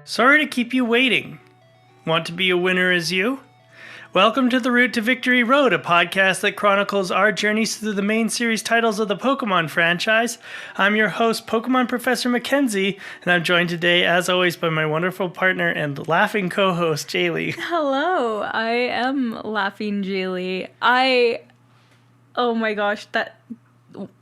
Sorry to keep you waiting. Want to be a winner as you? Welcome to the Route to Victory Road, a podcast that chronicles our journeys through the main series titles of the Pokemon franchise. I'm your host, Pokemon Professor Mackenzie, and I'm joined today, as always, by my wonderful partner and laughing co-host, Jaylee. Hello, I am laughing Jaylee. Oh my gosh, that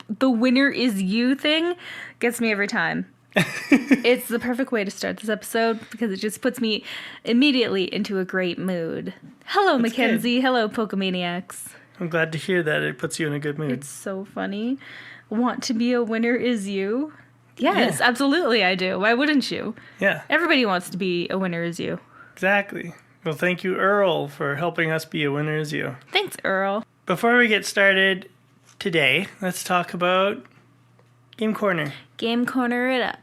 the winner is you thing gets me every time. It's the perfect way to start this episode because it just puts me immediately into a great mood. Hello, That's Mackenzie. Good. Hello, Pokemaniacs. I'm glad to hear that. It puts you in a good mood. It's so funny. Want to be a winner is you? Yes, yeah. Absolutely I do. Why wouldn't you? Yeah. Everybody wants to be a winner is you. Exactly. Well, thank you, Earl, for helping us be a winner is you. Thanks, Earl. Before we get started today, let's talk about Game Corner. Game Corner it up.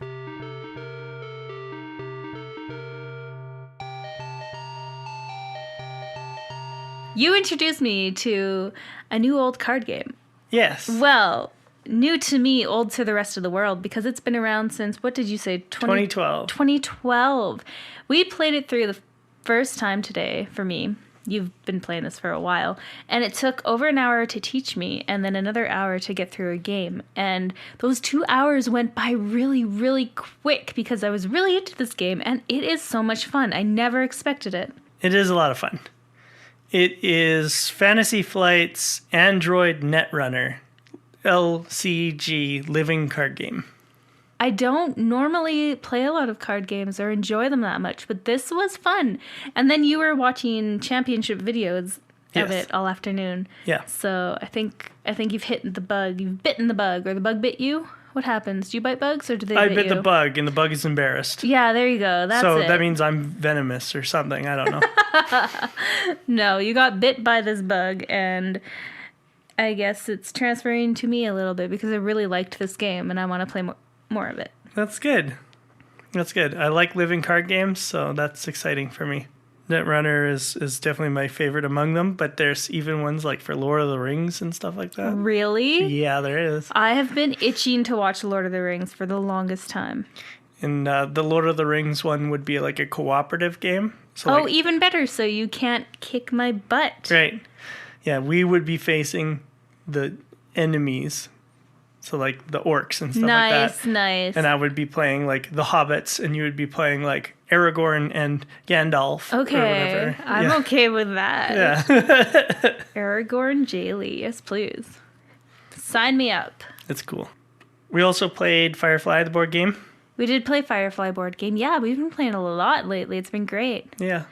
You introduced me to a new old card game. Yes. Well, new to me, old to the rest of the world, because it's been around since, what did you say? 2012. 2012. We played it through the first time today for me. You've been playing this for a while. And it took over an hour to teach me and then another hour to get through a game. And those 2 hours went by really, really quick because I was really into this game. And it is so much fun. I never expected it. It is a lot of fun. It is Fantasy Flight's Android Netrunner LCG living card game. I don't normally play a lot of card games or enjoy them that much, but this was fun. And then you were watching championship videos of it all afternoon. Yeah. So I think you've hit the bug. You've bitten the bug, or the bug bit you. What happens? Do you bite bugs, or do they bit you? I bit the bug, and the bug is embarrassed. Yeah, there you go. That's so it. That means I'm venomous or something. I don't know. No, you got bit by this bug, and I guess it's transferring to me a little bit because I really liked this game, and I want to play more of it. That's good. That's good. I like living card games, so that's exciting for me. Netrunner is definitely my favorite among them, but there's even ones like for Lord of the Rings and stuff like that. Really? Yeah, there is. I have been itching to watch Lord of the Rings for the longest time. And the Lord of the Rings one would be like a cooperative game. So even better, so you can't kick my butt. Right. Yeah, we would be facing the enemies. So, like, the orcs and stuff like that. Nice. And I would be playing, like, the hobbits, and you would be playing, like, Aragorn and Gandalf. Okay. Or whatever. I'm okay with that. Yeah. Aragorn, Jaylee. Yes, please. Sign me up. It's cool. We also played Firefly, the board game. We did play Firefly board game. Yeah, we've been playing a lot lately. It's been great. Yeah.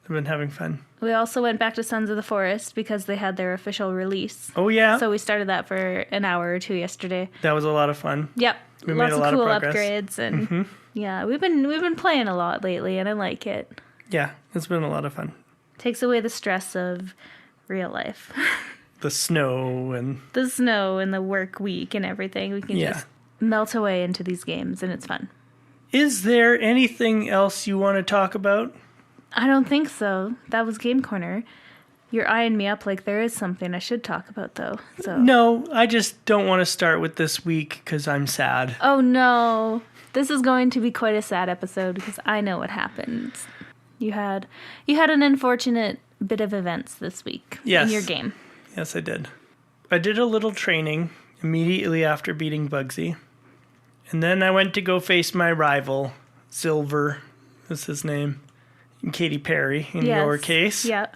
I've been having fun. We also went back to Sons of the Forest because they had their official release. Oh, yeah? So we started that for an hour or two yesterday. That was a lot of fun. Yep. We Lots made a lot of cool progress. upgrades. And yeah, we've been playing a lot lately, and I like it. Yeah, it's been a lot of fun. Takes away the stress of real life. The snow and the work week and everything. We can just melt away into these games, and it's fun. Is there anything else you want to talk about? I don't think so. That was Game Corner. You're eyeing me up like there is something I should talk about, though. So no, I just don't want to start with this week because I'm sad. Oh, no. This is going to be quite a sad episode because I know what happened. You had an unfortunate bit of events this week in your game. Yes, I did. I did a little training immediately after beating Bugsy. And then I went to go face my rival, Silver is his name. Katy Perry, in your case. Yeah.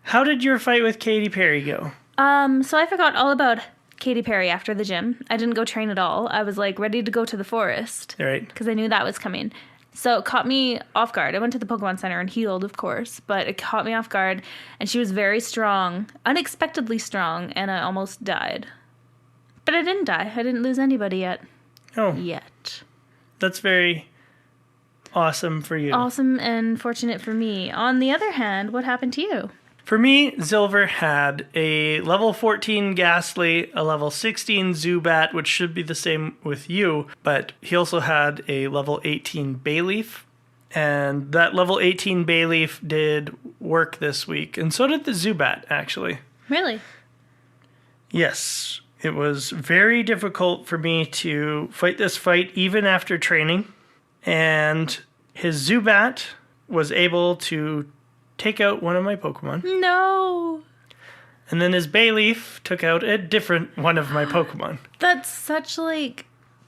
How did your fight with Katy Perry go? So I forgot all about Katy Perry after the gym. I didn't go train at all. I was, like, ready to go to the forest. Right. Because I knew that was coming. So it caught me off guard. I went to the Pokemon Center and healed, of course. But it caught me off guard. And she was very strong. Unexpectedly strong. And I almost died. But I didn't die. I didn't lose anybody yet. Oh. Yet. That's very awesome for you. Awesome and fortunate for me. On the other hand, what happened to you? For me, Silver had a level 14 Ghastly, a level 16 Zubat, which should be the same with you, but he also had a level 18 Bayleaf, and that level 18 Bayleaf did work this week, and so did the Zubat, actually. Really? Yes. It was very difficult for me to fight this fight even after training, and his Zubat was able to take out one of my Pokemon. No. And then his Bayleaf took out a different one of my Pokemon. That's such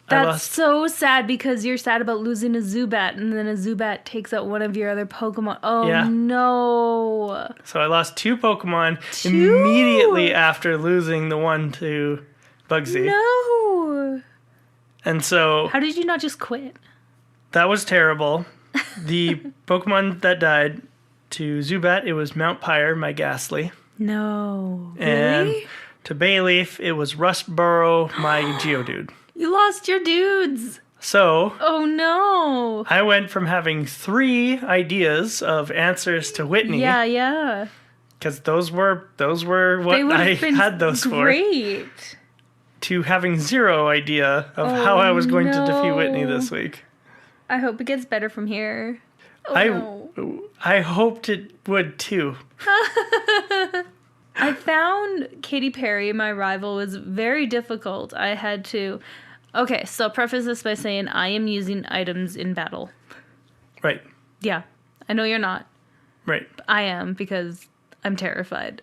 that's so sad because you're sad about losing a Zubat and then a Zubat takes out one of your other Pokemon. Oh, yeah. No. So I lost 2 Pokemon immediately after losing the one to Bugsy. No. And so... How did you not just quit? That was terrible. The Pokemon that died to Zubat, it was Mountpire, my Ghastly. No. And really? to Bayleaf, it was Rustboro, my Geodude. You lost your dudes. So... Oh, no. I went from having 3 ideas of answers to Whitney. Yeah. Because those were what I had those great. for. To having 0 idea of how I was going to defeat Whitney this week. I hope it gets better from here. I hoped it would too. I found Katy Perry, my rival, was very difficult. I had to... Okay, so preface this by saying I am using items in battle. Right. Yeah. I know you're not. Right. I am, because I'm terrified.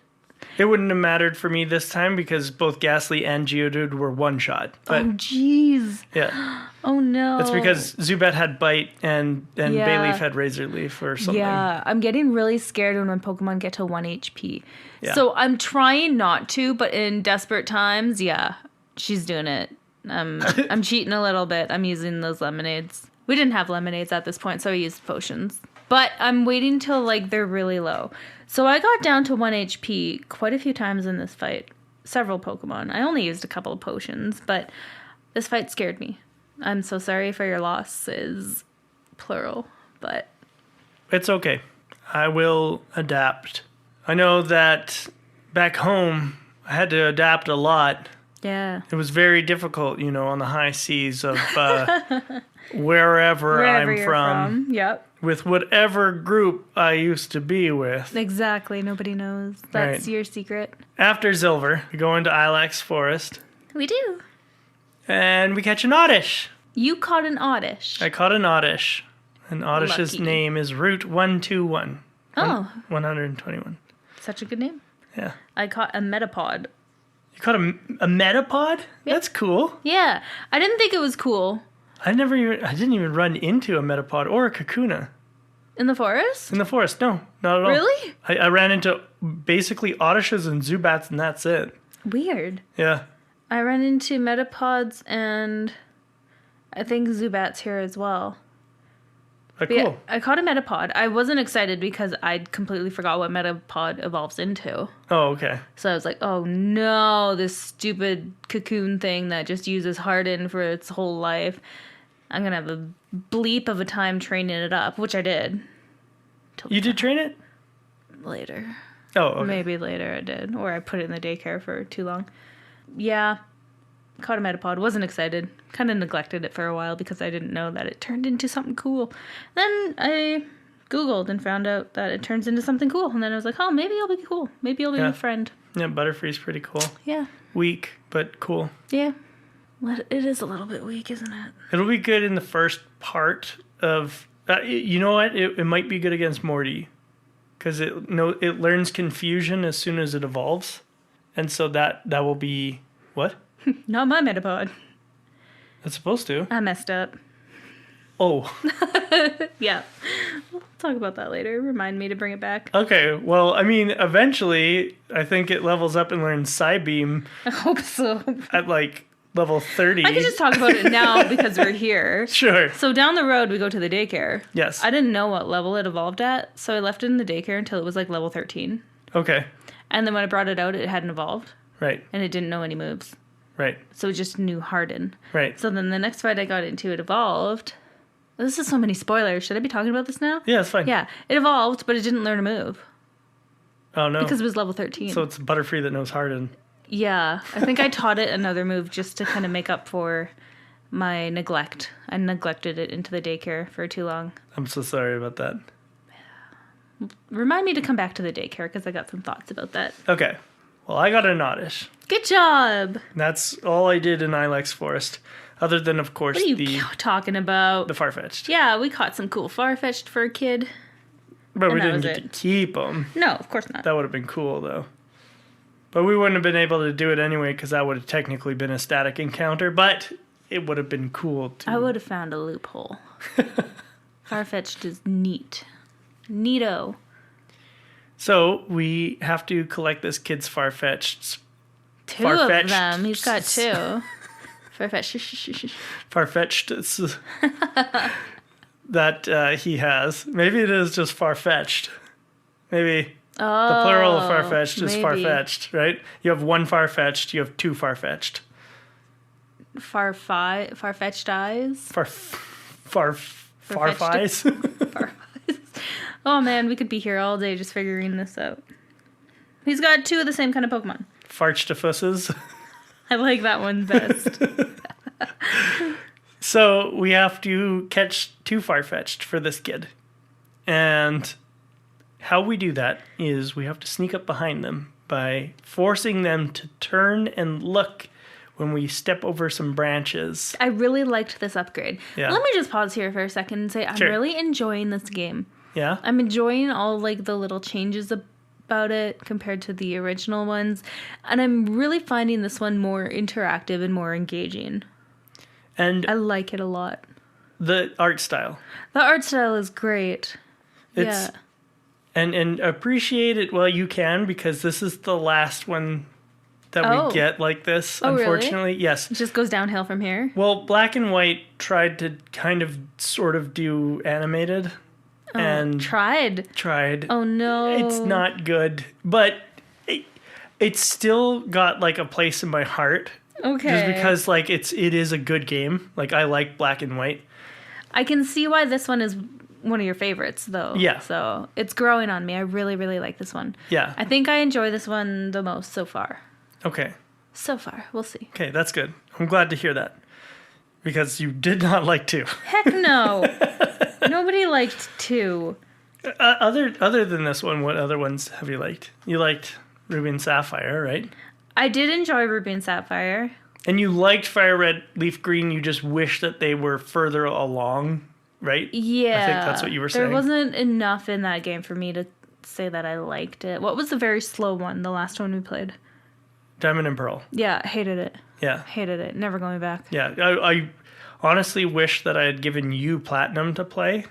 It wouldn't have mattered for me this time because both Ghastly and Geodude were one-shot. Oh, jeez. Yeah. Oh, no. It's because Zubat had Bite and Bayleaf had Razor Leaf or something. Yeah, I'm getting really scared when my Pokemon get to 1 HP. Yeah. So I'm trying not to, but in desperate times, yeah, she's doing it. I'm cheating a little bit. I'm using those lemonades. We didn't have lemonades at this point, so I used potions. But I'm waiting till, they're really low. So I got down to 1 HP quite a few times in this fight. Several Pokemon. I only used a couple of potions, but this fight scared me. I'm so sorry for your losses, plural, but... It's okay. I will adapt. I know that back home, I had to adapt a lot. Yeah. It was very difficult, on the high seas of wherever I'm from. Yep. With whatever group I used to be with. Exactly. Nobody knows. That's your secret. After Silver, we go into Ilex Forest. We do. And we catch an Oddish. You caught an Oddish. I caught an Oddish. And Oddish's name is Route 121. Oh. 121. Such a good name. Yeah. I caught a Metapod. You caught a Metapod? Yeah. That's cool. Yeah. I didn't think it was cool. I didn't even run into a Metapod or a Kakuna. In the forest? In the forest, no. Not at all. Really? I ran into basically Oddishes and Zubats and that's it. Weird. Yeah. I ran into Metapods and I think Zubats here as well. Cool. Yeah, I caught a Metapod. I wasn't excited because I completely forgot what Metapod evolves into. Oh, okay. So I was like, oh no, this stupid cocoon thing that just uses Harden for its whole life. I'm going to have a bleep of a time training it up, which I did. You did train it? Later. Oh, okay. Maybe later I did. Or I put it in the daycare for too long. Yeah. Caught a Metapod. Wasn't excited. Kind of neglected it for a while because I didn't know that it turned into something cool. Then I Googled and found out that it turns into something cool. And then I was like, oh, maybe I'll be cool. Maybe I'll be a friend. Yeah, Butterfree's pretty cool. Yeah. Weak, but cool. Yeah. It is a little bit weak, isn't it? It'll be good in the first part of... you know what? It might be good against Morty. Because it learns confusion as soon as it evolves. And so that will be... What? Not my Metapod. It's supposed to. I messed up. Oh. Yeah. We'll talk about that later. Remind me to bring it back. Okay. Well, I mean, eventually, I think it levels up and learns Psybeam. I hope so. At level 30. I could just talk about it now because we're here. Sure. So down the road, we go to the daycare. Yes. I didn't know what level it evolved at, so I left it in the daycare until it was level 13. Okay. And then when I brought it out, it hadn't evolved. Right. And it didn't know any moves. Right. So it just knew Harden. Right. So then the next fight I got into, it evolved. This is so many spoilers. Should I be talking about this now? Yeah, it's fine. Yeah. It evolved, but it didn't learn a move. Oh, no. Because it was level 13. So it's Butterfree that knows Harden. Yeah. I think I taught it another move just to kind of make up for my neglect. I neglected it into the daycare for too long. I'm so sorry about that. Remind me to come back to the daycare because I got some thoughts about that. Okay. Well, I got an Oddish. Good job. That's all I did in Ilex Forest. Other than, of course, What are you talking about? the Farfetch'd. Yeah, we caught some cool Farfetch'd for a kid. But we that didn't was get it. to keep them. No, of course not. That would have been cool, though. But we wouldn't have been able to do it anyway because that would have technically been a static encounter. But it would have been cool, too. I would have found a loophole. Farfetch'd is neat. Neato. So we have to collect this kid's Farfetch'd. Two of them. He's got two. Farfetch'd. Farfetch'd that he has. Maybe it is just far-fetched. Maybe the plural of far-fetched is far-fetched, right? You have one far-fetched, you have two far-fetched. Far-fetched eyes? Far-fies? Oh man, we could be here all day just figuring this out. He's got two of the same kind of Pokemon. Farchtafusses. I like that one best. So we have to catch two Farfetch'd for this kid. And how we do that is we have to sneak up behind them by forcing them to turn and look when we step over some branches. I really liked this upgrade. Yeah. Let me just pause here for a second and say I'm Sure. really enjoying this game. Yeah? I'm enjoying all like the little changes about it compared to the original ones. And I'm really finding this one more interactive and more engaging. And I like it a lot. the art style. The art style is great. It's, yeah. And appreciate it while you can because this is the last one that we get like this, Oh, unfortunately. Really? Yes. It just goes downhill from here. Well, Black and White tried to kind of sort of do animated. And tried. Oh no. It's not good, but it's still got like a place in my heart. Okay. Just because like it is a good game. Like I like Black and White. I can see why this one is one of your favorites though. Yeah. So it's growing on me. I really, really like this one. Yeah. I think I enjoy this one the most so far. Okay. So far. We'll see. Okay, that's good. I'm glad to hear that. Because you did not like 2. Heck no. Nobody liked 2. Other than this one, what other ones have you liked? You liked Ruby and Sapphire, right? I did enjoy Ruby and Sapphire. And you liked Fire Red, Leaf Green. You just wish that they were further along, right? Yeah. I think that's what you were saying. There wasn't enough in that game for me to say that I liked it. What was the very slow one, the last one we played? Diamond and Pearl. Yeah, hated it. Yeah. Hated it. Never going back. Yeah. I honestly wish that I had given you Platinum to play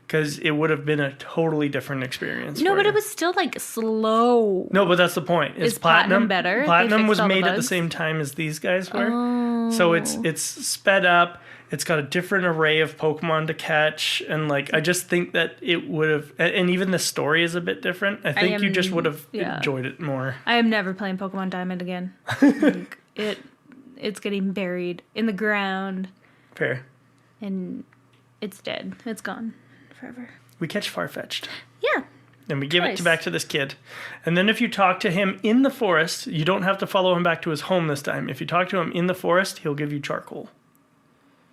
because it would have been a totally different experience. No, for but you. it was still like slow. No, but that's the point. Is Platinum better? They Platinum fixed was all the made at the bugs? same time as these guys were. Oh. So it's sped up. It's got a different array of Pokemon to catch. And like I just think that it would have, and even the story is a bit different. I think you just would have enjoyed it more. I am never playing Pokemon Diamond again. Like, it's getting buried in the ground Fair. and it's dead. It's gone forever. We catch Farfetch'd. Yeah. And we give Twice. it back to this kid. And then if you talk to him in the forest, you don't have to follow him back to his home this time. If you talk to him in the forest, he'll give you charcoal.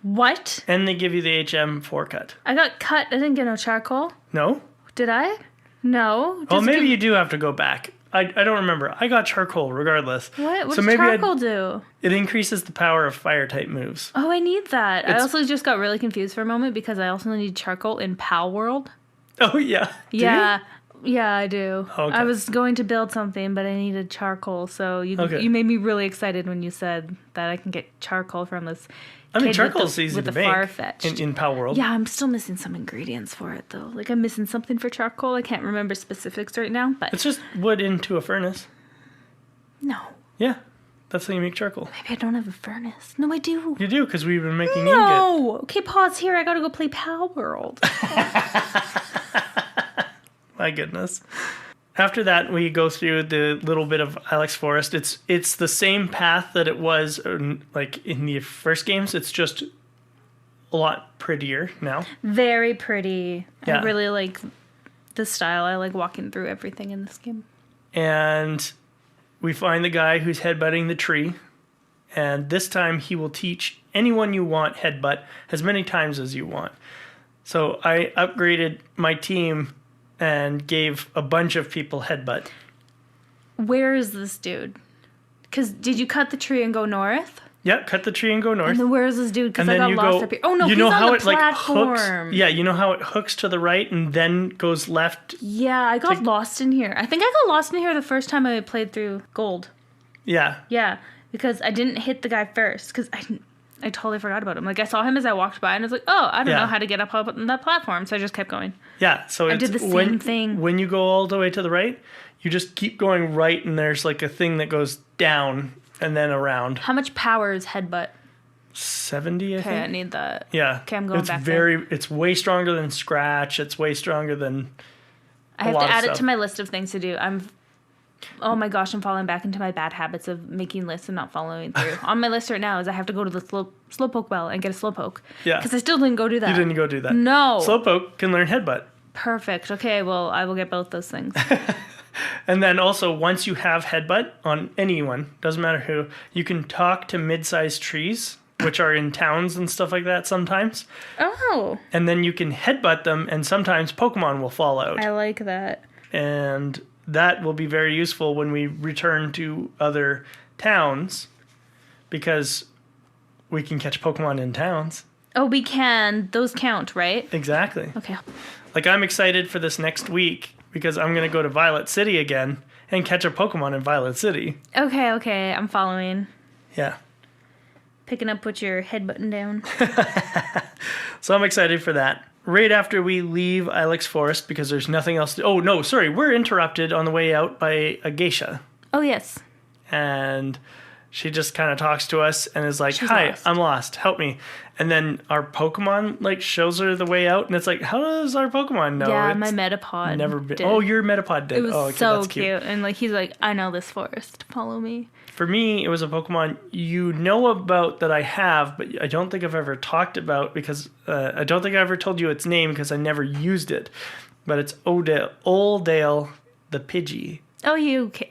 What? And they give you the HM4 cut. I got cut. I didn't get no charcoal. No? Did I? No. Oh, Just maybe you do have to go back. I don't remember. I got charcoal regardless. What? What So does maybe charcoal do? It increases the power of fire type moves. Oh, I need that. I It's- also just got really confused for a moment because I also need charcoal in Pal World. Oh, yeah. Do Yeah. Yeah, I do. Okay. I was going to build something, but I needed charcoal. So you made me really excited when you said that I can get charcoal from this. I mean, kid charcoal's easy with to the make Farfetch'd. in Pal World. Yeah, I'm still missing some ingredients for it though. Like I'm missing something for charcoal. I can't remember specifics right now, but It's just wood into a furnace. no. Yeah. That's how you make charcoal. Maybe I don't have a furnace. No, I do. You do, because we've been making ingot. No. Okay, pause here. I gotta go play Pal World. My goodness. After that, we go through the little bit of Ilex Forest. It's the same path that it was like in the first games. It's just a lot prettier now. Very pretty. Yeah. I really like the style. I like walking through everything in this game. And we find the guy who's headbutting the tree. And this time he will teach anyone you want headbutt as many times as you want. So I upgraded my team and gave a bunch of people headbutt. Where is this dude? Because did you cut the tree and go north? Yep, cut the tree and go north. And then where is this dude? Because I then got you lost go, up here. Oh, no, you he's know on how the it like platform. hooks? Yeah, you know how it hooks to the right and then goes left? Yeah, I got lost in here. I think I got lost in here the first time I played through Gold. Yeah. Yeah, because I didn't hit the guy first. Because I totally forgot about him. Like, I saw him as I walked by, and I was like, oh, I don't know how to get up on that platform. So I just kept going. Yeah, so I did the same thing. When you go all the way to the right, you just keep going right, and there's like a thing that goes down and then around. How much power is Headbutt? 70, I think. Okay, I need that. Yeah. Okay, I'm going back there. It's way stronger than Scratch. It's way stronger than I have to add it to my list of things to do. Oh my gosh, I'm falling back into my bad habits of making lists and not following through. On my list right now is I have to go to the Slowpoke Well and get a Slowpoke. Yeah. Because I still didn't go do that. You didn't go do that. No. Slowpoke can learn Headbutt. Perfect. Okay, well, I will get both those things. And then also, once you have Headbutt on anyone, doesn't matter who, you can talk to mid-sized trees, which are in towns and stuff like that sometimes. Oh. And then you can Headbutt them, and sometimes Pokemon will fall out. I like that. And that will be very useful when we return to other towns, because we can catch Pokemon in towns. Oh, we can. Those count, right? Exactly. Okay. Like, I'm excited for this next week, because I'm going to go to Violet City again and catch a Pokemon in Violet City. Okay. I'm following. Yeah. Picking up with your head button down. So I'm excited for that. Right after we leave Ilex Forest, because there's nothing else to... Oh, no, sorry. We're interrupted on the way out by a geisha. Oh, yes. And she just kind of talks to us and is like, She's hi, lost. I'm lost. Help me. And then our Pokemon, like, shows her the way out. And it's like, how does our Pokemon know? Yeah, It's my Metapod never been... did. Oh, your Metapod did. It was oh, okay, so that's cute. And, like, he's like, I know this forest. Follow me. For me, it was a Pokemon you know about that I have, but I don't think I've ever talked about, because I don't think I ever told you its name because I never used it. But it's Oldale the Pidgey. Oh,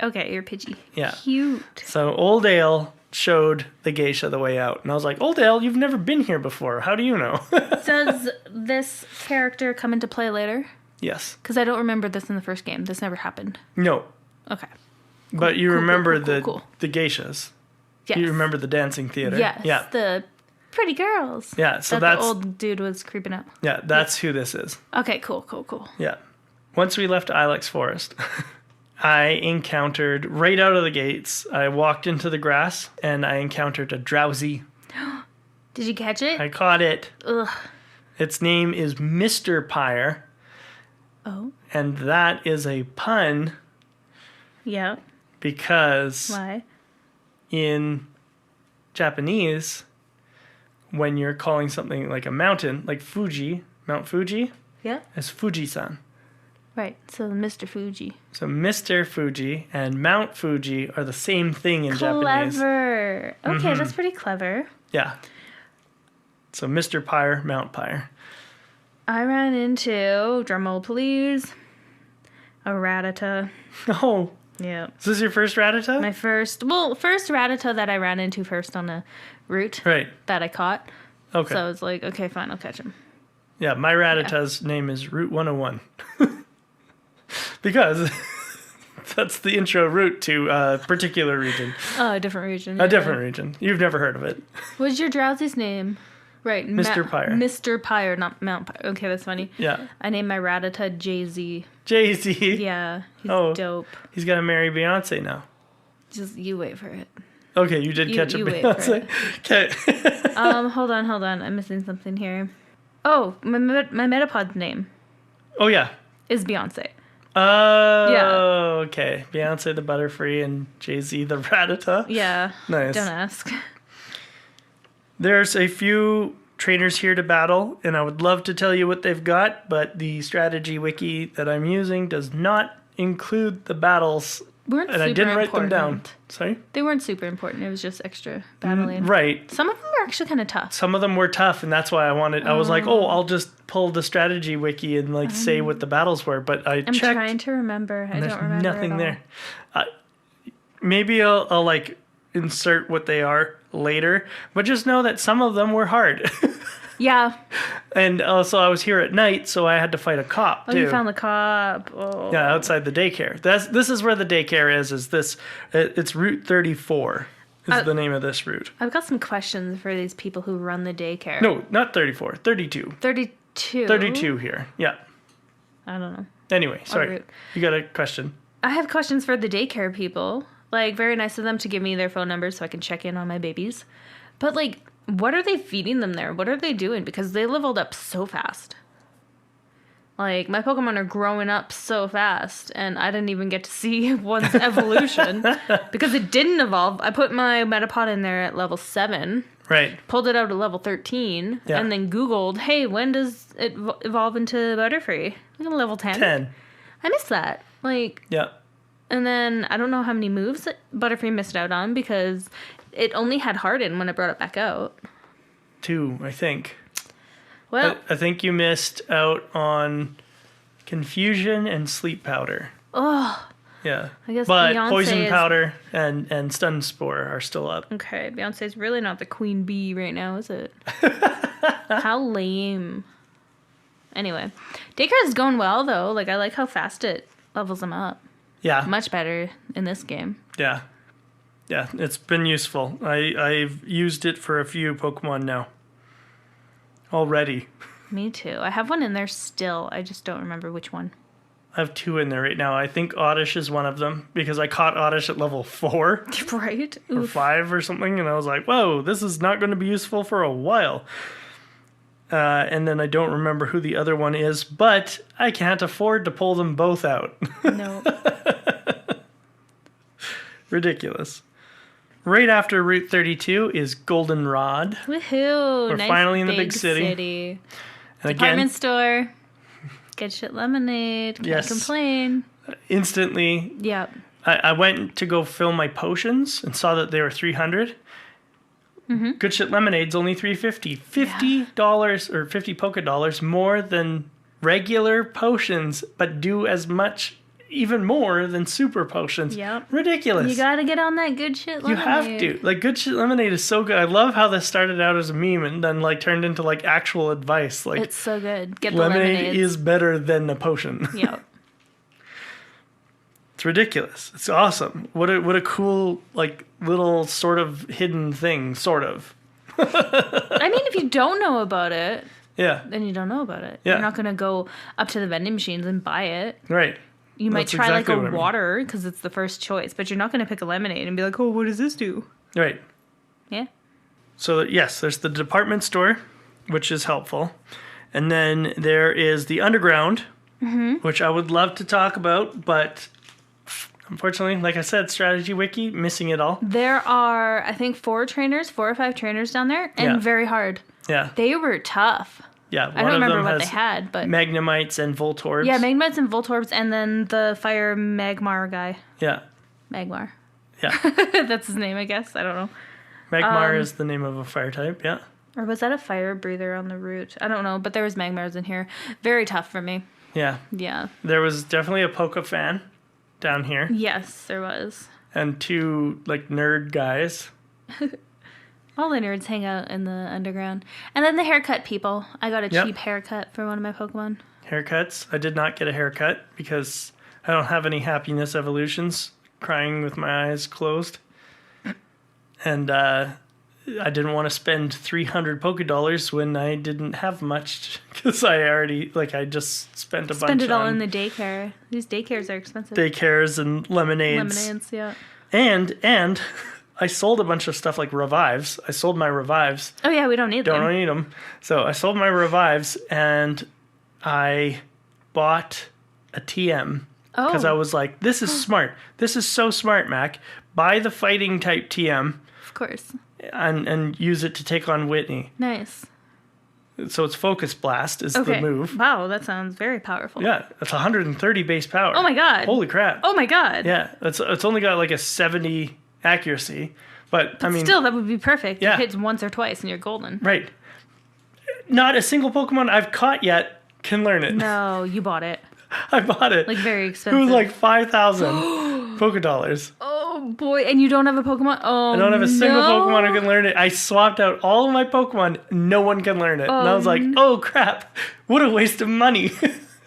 okay, you're Pidgey. Yeah. Cute. So Oldale showed the geisha the way out. And I was like, Oldale, you've never been here before. How do you know? Does this character come into play later? Yes. Because I don't remember this in the first game. This never happened. No. Okay. But you remember cool. the geishas. Yes. You remember the dancing theater. Yes. Yeah. The pretty girls. Yeah, so that that's... the old dude was creeping up. Yeah, that's who this is. Okay, cool. Yeah. Once we left Ilex Forest, I encountered, right out of the gates, I walked into the grass, and I encountered a Drowsy. Did you catch it? I caught it. Ugh. Its name is Mr. Pyre. Oh. And that is a pun Yeah. because Why? in Japanese, when you're calling something like a mountain, like Fuji, Mount Fuji, Yeah. it's Fuji-san. Right. So Mr. Fuji. So Mr. Fuji and Mount Fuji are the same thing in Japanese. Clever. Okay, that's pretty clever. Yeah. So Mr. Pyre, Mount Pyre. I ran into, drumroll please, a Rattata. Oh, Yeah. is this your first Rattata? My first Rattata that I ran into first on a route Right. that I caught. Okay. So I was like, okay, fine, I'll catch him. Yeah, my Rattata's name is Route 101. Because that's the intro route to a particular region. Oh, a different region. A different region. You've never heard of it. What's your Drowsy's name? Right. Mr. Pyre. Mr. Pyre, not Mount Pyre. Okay, that's funny. Yeah. I named my Rattata Jay-Z. Jay-Z. Yeah, he's Oh. dope. He's got to marry Beyonce now. Just, you wait for it. Okay, you did catch a you wait for Beyonce. Okay. Hold on. I'm missing something here. Oh, my Metapod's name Oh, yeah. is Beyonce. Oh, Yeah. okay. Beyonce the Butterfree and Jay-Z the Rattata. Yeah. Nice. Don't ask. There's a few trainers here to battle, and I would love to tell you what they've got, but the strategy wiki that I'm using does not include the battles, Weren't and I super didn't write them down. important. Sorry? They weren't super important. It was just extra battling. Right. Some of them were actually kind of tough. Some of them were tough, and that's why I was like, I'll just pull the strategy wiki and like say what the battles were, but I I'm checked. trying to remember. I There's don't remember nothing at all. there. Maybe I'll like insert what they are later, but just know that some of them were hard. Yeah. And also I was here at night, so I had to fight a cop, Oh, too. you found the cop. Oh. Yeah, outside the daycare. This is where the daycare is this. It's Route 34 is the name of this route. I've got some questions for these people who run the daycare. No, not 34, 32. 32? 32 here, yeah. I don't know. Anyway, sorry. route. You got a question? I have questions for the daycare people. Like, very nice of them to give me their phone numbers so I can check in on my babies. But, like, what are they feeding them there? What are they doing? Because they leveled up so fast. Like, my Pokemon are growing up so fast, and I didn't even get to see one's evolution because it didn't evolve. I put my Metapod in there at level 7. Right. Pulled it out at level 13, Yeah. and then Googled, hey, when does it evolve into Butterfree? I'm at level 10. 10. I missed that. Like, Yeah. and then I don't know how many moves that Butterfree missed out on because it only had Harden when I brought it back out. 2, I think. Well, I think you missed out on Confusion and Sleep Powder. oh, Yeah. I guess But Beyonce Poison is... Powder and Stun Spore are still up. Okay, Beyonce's really not the queen bee right now, is it? How lame. Anyway, daycare is going well, though. Like, I like how fast it levels them up. Yeah. Much better in this game. Yeah. Yeah, it's been useful. I've used it for a few Pokemon now. Already. Me too. I have one in there still. I just don't remember which one. I have 2 in there right now. I think Oddish is one of them because I caught Oddish at level 4 Right? or 5 or something, and I was like, whoa, this is not going to be useful for a while. And then I don't remember who the other one is, but I can't afford to pull them both out. No. Ridiculous. Right after Route 32 is Goldenrod. Woohoo! We're Nice finally in the big city. And Department store. Good shit lemonade. Can't Yes. complain. instantly, Yep. I went to go fill my potions and saw that they were 300. Mm-hmm. Good Shit Lemonade's only $3.50. $50 or 50 Poké Dollars more than regular potions, but do as much, even more than super potions. Yep. Ridiculous. You gotta get on that good shit You lemonade. have to. Like, Good Shit Lemonade is so good. I love how this started out as a meme and then, like, turned into, like, actual advice. Like, It's so good. Get the lemonade lemonade. is better than a potion. Yep. It's ridiculous. It's awesome. What a cool, like, little sort of hidden thing, sort of. I mean, if you don't know about it, Yeah, then you don't know about it. Yeah. You're not gonna go up to the vending machines and buy it. right. You might That's try exactly like what I a mean. water because it's the first choice, but you're not gonna pick a lemonade and be like, oh, what does this do? Right. Yeah. So, yes, there's the department store, which is helpful. And then there is the underground, which I would love to talk about, but unfortunately, like I said, Strategy Wiki, missing it all. There are, I think, 4 or 5 trainers down there, and Yeah. very hard. Yeah, They were tough. yeah. I don't remember what they had, but Magnemites and Voltorbs. yeah, Magmars and Voltorbs, and then the Fire Magmar guy. Yeah, Magmar. yeah. That's his name, I guess. I don't know. Magmar is the name of a fire type, yeah. Or was that a fire breather on the route? I don't know, but there was Magmars in here. Very tough for me. Yeah, Yeah. there was definitely a Poke fan down here. Yes, there was. And 2, like, nerd guys. All the nerds hang out in the underground. And then the haircut people. I got a Yep. cheap haircut for one of my Pokemon. Haircuts. I did not get a haircut because I don't have any happiness evolutions, crying with my eyes closed. And I didn't want to spend 300 Poké Dollars when I didn't have much because I just spent a bunch Spend it all on in the daycare. These daycares are expensive. daycares and lemonades. Lemonades, yeah. And I sold a bunch of stuff like revives. I sold my revives. Oh yeah, we don't need them. Don't need them. So I sold my revives and I bought a TM Oh. because I was like, this is smart. This is so smart, Mac. Buy the fighting type TM Of course. and use it to take on Whitney. Nice. So it's Focus Blast is Okay. the move. Wow, that sounds very powerful. Yeah, it's 130 base power. Oh my god. Holy crap. Oh my god. Yeah, it's only got like a 70 accuracy, but I mean, Still, that would be perfect. Yeah. It hits once or twice and you're golden. right. Not a single Pokemon I've caught yet can learn it. No, you bought it. I bought it. Like very It expensive. was like 5,000 Poké Dollars. oh Oh boy, and you don't have a Pokemon? Oh, I don't have a single Pokemon who can learn it. I swapped out all of my Pokemon. No one can learn it. And I was like, oh crap. What a waste of money.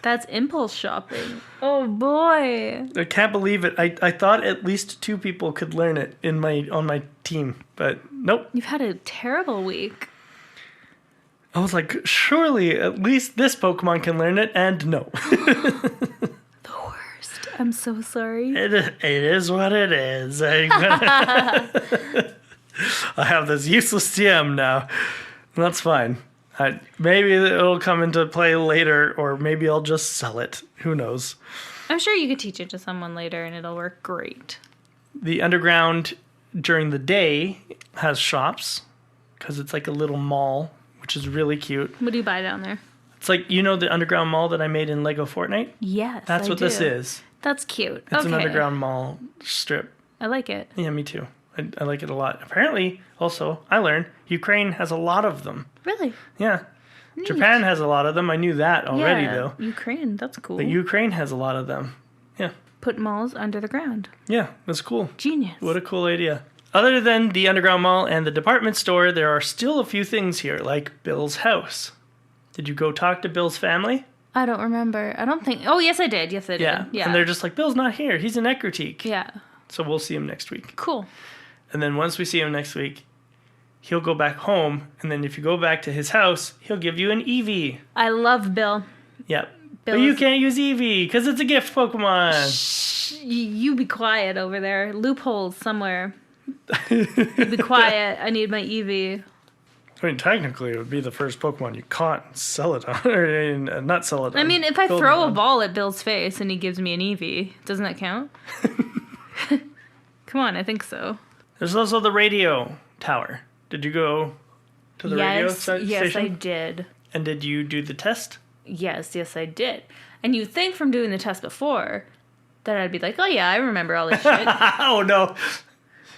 That's impulse shopping. Oh boy. I can't believe it. I thought at least 2 people could learn it on my team, but nope. You've had a terrible week. I was like, surely at least this Pokemon can learn it, and no. The worst. I'm so sorry. It is what it is. I have this useless TM now. That's fine. Maybe it'll come into play later, or maybe I'll just sell it. Who knows? I'm sure you could teach it to someone later and it'll work great. The underground during the day has shops, because it's like a little mall, which is really cute. What do you buy down there? It's like, you know the underground mall that I made in Lego Fortnite? Yes, That's what this is. That's cute. It's an underground mall strip. I like it. Yeah, me too. I like it a lot. Apparently, also, I learned Ukraine has a lot of them. Really? Yeah. Neat. Japan has a lot of them. I knew that already, though. Ukraine, that's cool. But Ukraine has a lot of them. Yeah. Put malls under the ground. Yeah, that's cool. Genius. What a cool idea. Other than the underground mall and the department store, there are still a few things here, like Bill's house. Did you go talk to Bill's family? I don't remember. I don't think... Oh, yes, I did. Yes, I did. Yeah. And they're just like, Bill's not here. He's in Ecruteak. Yeah. So we'll see him next week. Cool. And then once we see him next week, he'll go back home. And then if you go back to his house, he'll give you an Eevee. I love Bill. Yep. But you can't use Eevee because it's a gift Pokemon. Shh. You be quiet over there. Loopholes somewhere. You be quiet. I need my Eevee. I mean, technically, it would be the first Pokemon you caught and sell it on. Or not sell it on. I mean, if I throw a ball at Bill's face and he gives me an Eevee, doesn't that count? Come on, I think so. There's also the radio tower. Did you go to the radio station? Yes, I did. And did you do the test? Yes, I did. And you'd think from doing the test before that I'd be like, oh yeah, I remember all this shit. Oh no.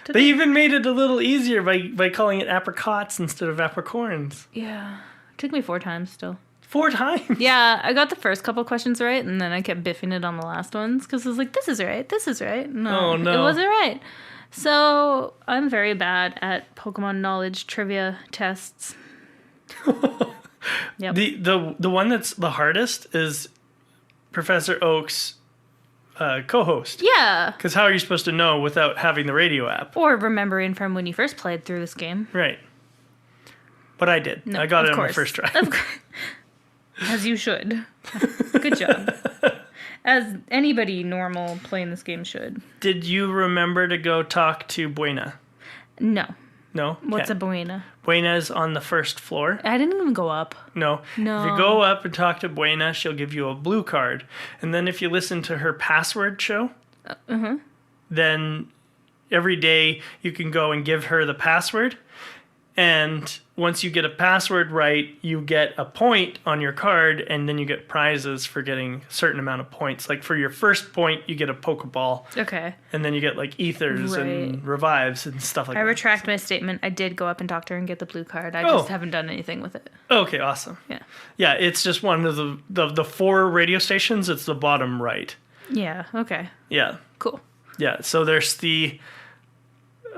They even made it a little easier by calling it apricots instead of apricorns. Yeah. It took me 4 times still. 4 times? Yeah, I got the first couple questions right, and then I kept biffing it on the last ones, because I was like, this is right. No, it wasn't right. So, I'm very bad at Pokemon knowledge trivia tests. Yep. The one that's the hardest is Professor Oak's co-host. Yeah. Because how are you supposed to know without having the radio app? Or remembering from when you first played through this game. Right. But I did. No, I got it on my first try. As you should. Good job. As anybody normal playing this game should. Did you remember to go talk to Buena? No. No? What's a Buena? Buena's on the first floor. I didn't even go up. No. If you go up and talk to Buena, she'll give you a blue card. And then if you listen to her password show, then every day you can go and give her the password. And once you get a password right, you get a point on your card, and then you get prizes for getting a certain amount of points. Like for your first point, you get a Pokeball. Okay. And then you get like ethers and revives and stuff like that. I retract my statement. I did go up and talk to her and get the blue card. I just haven't done anything with it. Okay, awesome. Yeah. Yeah, it's just one of the 4 radio stations. It's the bottom right. Yeah, okay. Yeah. Cool. Yeah, so there's the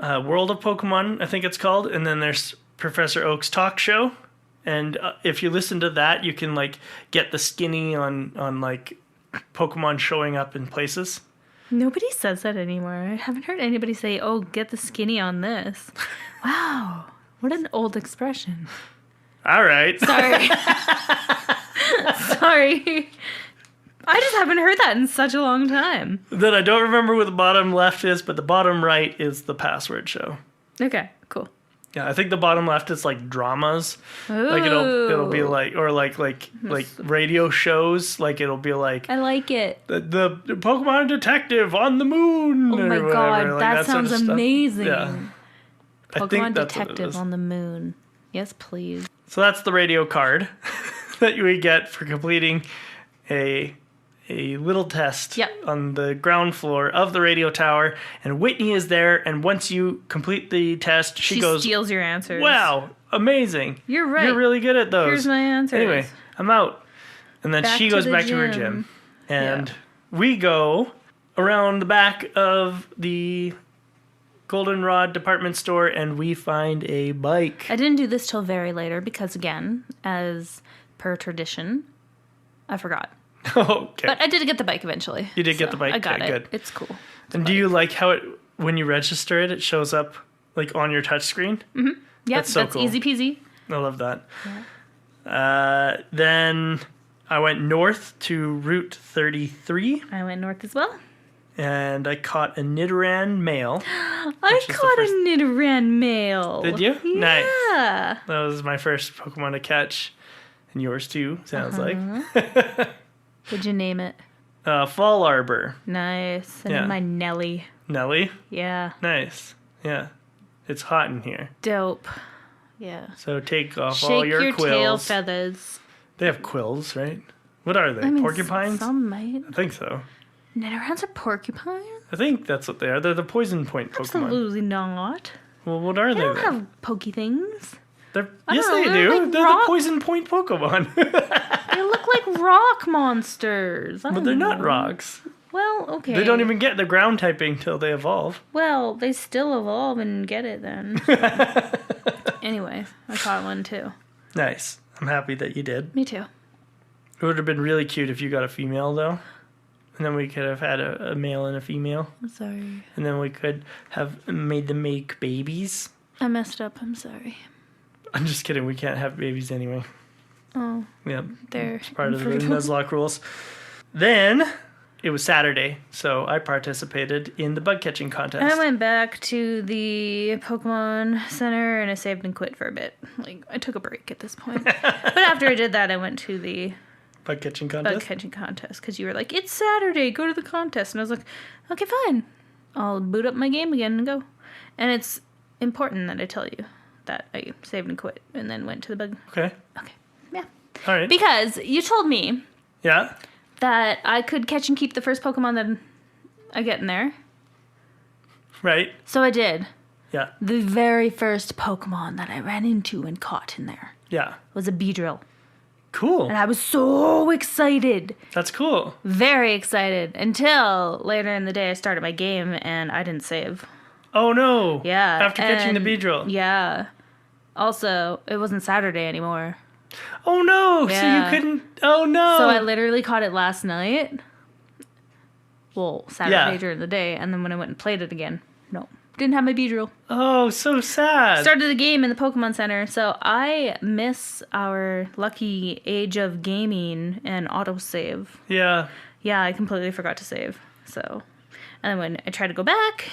World of Pokemon, I think it's called, and then there's Professor Oak's talk show. And if you listen to that, you can like get the skinny on like Pokemon showing up in places. Nobody says that anymore. I haven't heard anybody say, oh, get the skinny on this. Wow. What an old expression. All right. Sorry. Sorry. I just haven't heard that in such a long time. Then I don't remember what the bottom left is, but the bottom right is the password show. Okay, cool. Yeah, I think the bottom left is like dramas. Ooh. Like it'll be like, or like radio shows. Like it'll be like, I like it. The Pokemon detective on the moon. Oh my god, like that sounds sort of amazing. Yeah. Pokemon detective on the moon. Yes, please. So that's the radio card that we get for completing a little test on the ground floor of the radio tower, and Whitney is there, and once you complete the test, she goes, steals your answers. Wow, amazing. You're right. You're really good at those. Here's my answers. Anyway, I'm out. And then she goes back to her gym. And we go around the back of the Goldenrod department store, and we find a bike. I didn't do this till very later because, again, as per tradition, I forgot. Okay. But I did get the bike eventually. You did get the bike. I got okay, it. Good. It's cool. It's And do you like how when you register it, it shows up like on your touchscreen? Mm-hmm. Yeah, That's so cool. easy peasy. I love that. Yeah. Then I went north to Route 33, I went north as well. and I caught a Nidoran male. I is the caught first- a Nidoran male. Did you? Yeah. Nice. That was my first Pokemon to catch. And yours too, sounds like. What'd you name it? Fall Arbor. Nice. And Yeah. my Nelly. Nelly. Yeah. Nice. Yeah. It's hot in here. Dope. Yeah. So take off Shake all your tail quills. feathers. They have quills, right? What are they? I mean, Porcupines? Some might. I think so. Nidorans are porcupines? I think that's what they are. They're the poison point Pokemon. Absolutely not. Well, what are They they don't then? have pokey things. They're, I yes, don't know, they they're do. like they're rock- the poison point Pokemon. They look like rock monsters. But they're not rocks. Well, okay. They don't even get the ground typing till they evolve. Well, they still evolve and get it then. Anyway, I caught one too. Nice. I'm happy that you did. Me too. It would have been really cute if you got a female, though. And then we could have had a male and a female. I'm sorry. And then we could have made them make babies. I messed up. I'm sorry. I'm just kidding. We can't have babies anyway. Oh, Yeah. they're It's part of the infertile. Nuzlocke rules. Then it was Saturday, so I participated in the bug catching contest. I went back to the Pokemon Center and I saved and quit for a bit. Like, I took a break at this point. But after I did that, I went to the Bug catching bug contest? catching contest because you were like, it's Saturday, go to the contest. And I was like, okay, fine. I'll boot up my game again and go. And it's important that I tell you that I saved and quit and then went to the bug. Okay. Okay, yeah. All right. Because you told me Yeah. that I could catch and keep the first Pokemon that I get in there. Right. So I did. Yeah. The very first Pokemon that I ran into and caught in there Yeah. was a Beedrill. Cool. And I was so excited. That's cool. Very excited. Until later in the day I started my game and I didn't save. Oh, no. Yeah. After catching the and- Beedrill. Yeah. Also, it wasn't Saturday anymore. Oh, no. Yeah. So you couldn't. Oh, no. So I literally caught it last night. Well, Saturday Yeah. during the day. And then when I went and played it again, no. Didn't have my Beedrill. Oh, so sad. Started the game in the Pokemon Center, so I miss our lucky age of gaming and autosave. Yeah. Yeah, I completely forgot to save. So, and then when I tried to go back,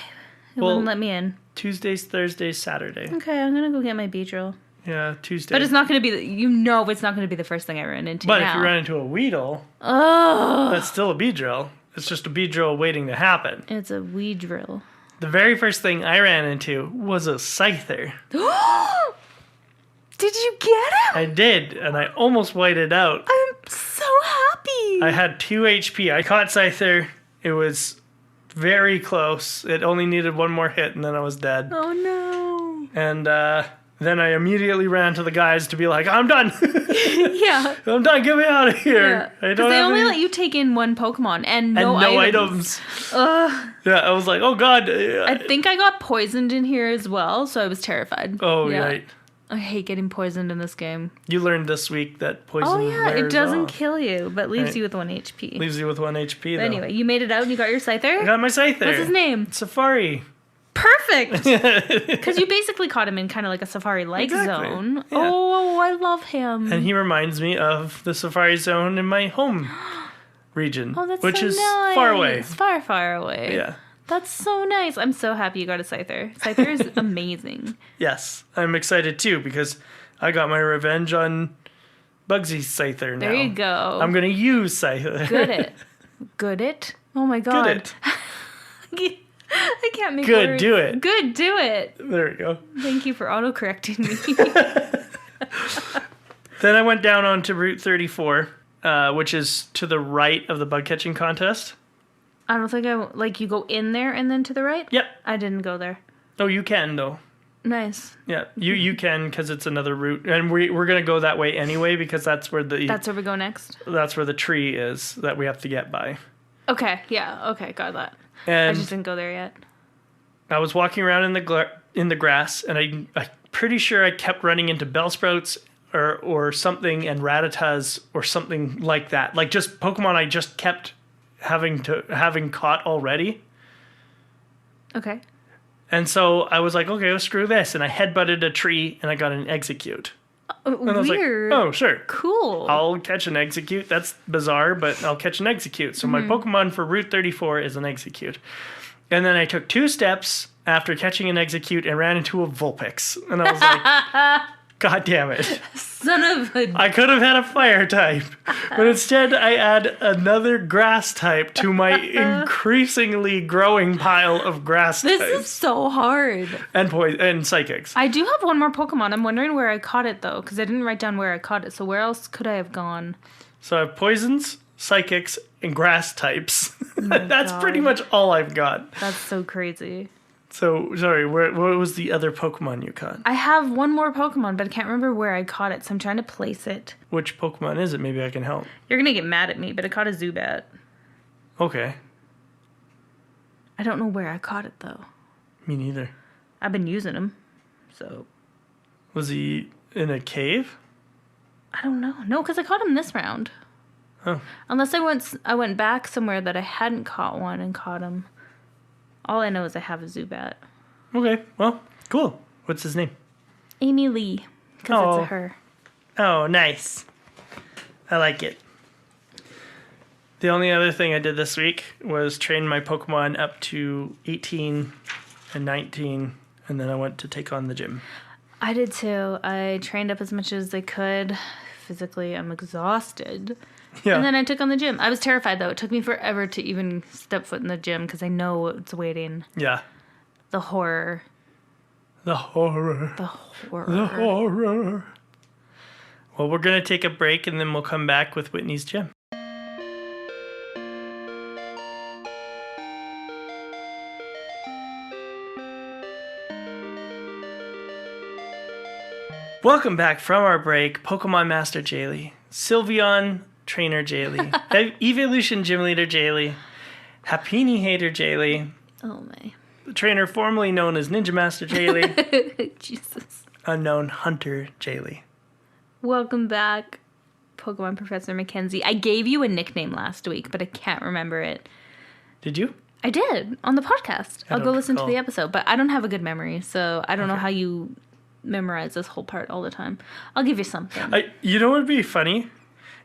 it Well- wouldn't let me in. Tuesdays, Thursdays, Saturday. Okay, I'm gonna go get my Beedrill. Yeah, Tuesday. But it's not gonna be, it's not gonna be the first thing I run into. But now. if you run into a Weedle, Oh, that's still a Beedrill. It's just a Beedrill waiting to happen. it's a Weedrill. The very first thing I ran into was a Scyther. Did you get him? I did, and I almost whited out. I'm so happy. I had 2 HP. I caught Scyther. It was very close. It only needed one more hit, and then I was dead. Oh no. And then I immediately ran to the guys to be like, I'm done. Yeah. I'm done. Get me out of here. Yeah. I 'Cause don't they have only any... let you take in one Pokemon and and no, no items. items. Ugh. Yeah, I was like, oh, God. I think I got poisoned in here as well, so I was terrified. Oh, Yeah. right. I hate getting poisoned in this game. You learned this week that poison Oh yeah, it wears doesn't off. kill you, but leaves Right. you with 1 HP. Leaves you with 1 HP, But though. anyway, you made it out and you got your I Scyther? got my Scyther. What's his name? Safari. Perfect! Because you basically caught him in kind of like a safari-like Exactly. zone. Yeah. Oh, I love him. And he reminds me of the Safari Zone in my home region, Oh, that's which so is nice. far away. Far, far away. Yeah. That's so nice. I'm so happy you got a Scyther. Scyther is amazing. Yes, I'm excited too because I got my revenge on Bugsy's Scyther now. There you go. I'm gonna use Scyther. Good it. Good it? Oh my god. Good it. I can't make Good, words. do it. Good, do it. There we go. Thank you for autocorrecting me. Then I went down onto Route 34, which is to the right of the bug catching contest. I don't think like you go in there and then to the right? Yep. I didn't go there. Oh, you can though. Nice. Yeah, you can because it's another route, and we're gonna go that way anyway because that's where That's where we go next? that's where the tree is that we have to get by. Okay, yeah, okay, got that. I And just didn't go there yet. I was walking around in the grass, and I'm pretty sure I kept running into Bellsprouts or something, and Rattatas or something like that. Like just Pokemon I just kept having caught already. Okay. And so I was like, okay, well, screw this. And I headbutted a tree and I got an Execute. And I was Weird. like, oh, sure. Cool. I'll catch an Execute. That's bizarre, but I'll catch an Execute. So my Pokemon for Route 34 is an Execute. And then I took 2 steps after catching an Execute and ran into a Vulpix. And I was like, God damn it. Son of a... I could have had a fire type, but instead I add another grass type to my increasingly growing pile of grass types. This is so hard. And psychics. I do have one more Pokemon. I'm wondering where I caught it, though, because I didn't write down where I caught it. So where else could I have gone? So I have poisons, psychics, and grass types. Oh my That's God. pretty much all I've got. That's so crazy. So, sorry, what was the other Pokemon you caught? I have one more Pokemon, but I can't remember where I caught it, so I'm trying to place it. Which Pokemon is it? Maybe I can help. You're going to get mad at me, but I caught a Zubat. Okay. I don't know where I caught it, though. Me neither. I've been using him, so... Was he in a cave? I don't know. No, because I caught him this round. Oh. Unless I went back somewhere that I hadn't caught one and caught him. All I know is I have a Zubat. Okay, well, cool. What's his name? Amy Lee, because it's a her. Oh, nice. I like it. The only other thing I did this week was train my Pokemon up to 18 and 19, and then I went to take on the gym. I did too. I trained up as much as I could. Physically, I'm exhausted. Yeah. And then I took on the gym. I was terrified, though. It took me forever to even step foot in the gym because I know what's waiting. Yeah. The horror. The horror. The horror. The horror. Well, we're going to take a break, and then we'll come back with Whitney's gym. Welcome back from our break, Pokemon Master Jaylee, Sylveon Trainer Jaylee, Evolution Gym Leader Jaylee, Happiny Hater Jaylee, Oh, my. the trainer formerly known as Ninja Master Jaylee, Jesus. Unknown Hunter Jaylee. Welcome back, Pokemon Professor Mackenzie. I gave you a nickname last week, but I can't remember it. Did you? I did, on the podcast. I'll go don't listen to recall. the episode, but I don't have a good memory, so I don't know how you memorize this whole part all the time. I'll give you something. You know what would be funny?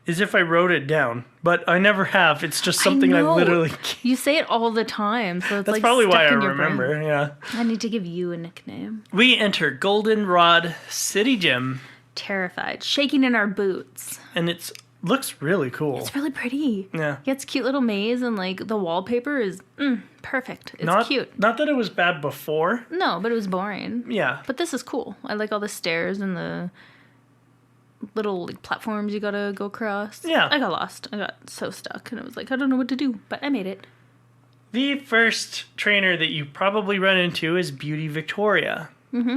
Is if I wrote it down, but I never have. It's just something I know. literally... You say it all the time, so it's That's like probably stuck why I in your brain. remember, yeah. I need to give you a nickname. We enter Goldenrod City Gym, Terrified, shaking in our boots. and it looks really cool. It's really pretty. Yeah. Yeah, it's cute little maze, and like the wallpaper is perfect. It's cute. Not that it was bad before. No, but it was boring. Yeah. But this is cool. I like all the stairs and the little like platforms you gotta go across. Yeah. I got lost. I got so stuck, and I was like, I don't know what to do, but I made it. The first trainer that you probably run into is Beauty Victoria.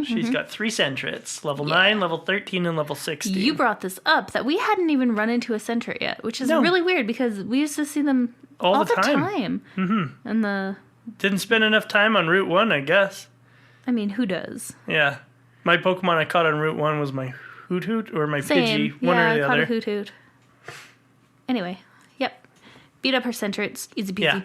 She's got 3 Sentrets, level 9, level 13, and level 16. You brought this up that we hadn't even run into a Sentret yet, which is No. really weird because we used to see them All all the time. Mm-hmm. And the, Didn't spend enough time on Route 1, I guess. I mean, who does? Yeah. My Pokemon I caught on Route 1 was my Hoot Hoot or my Same. Pidgey, one yeah, or the I caught other. a Hoot Hoot. Anyway, yep. Beat up her Sentrets. Easy peasy. Yeah.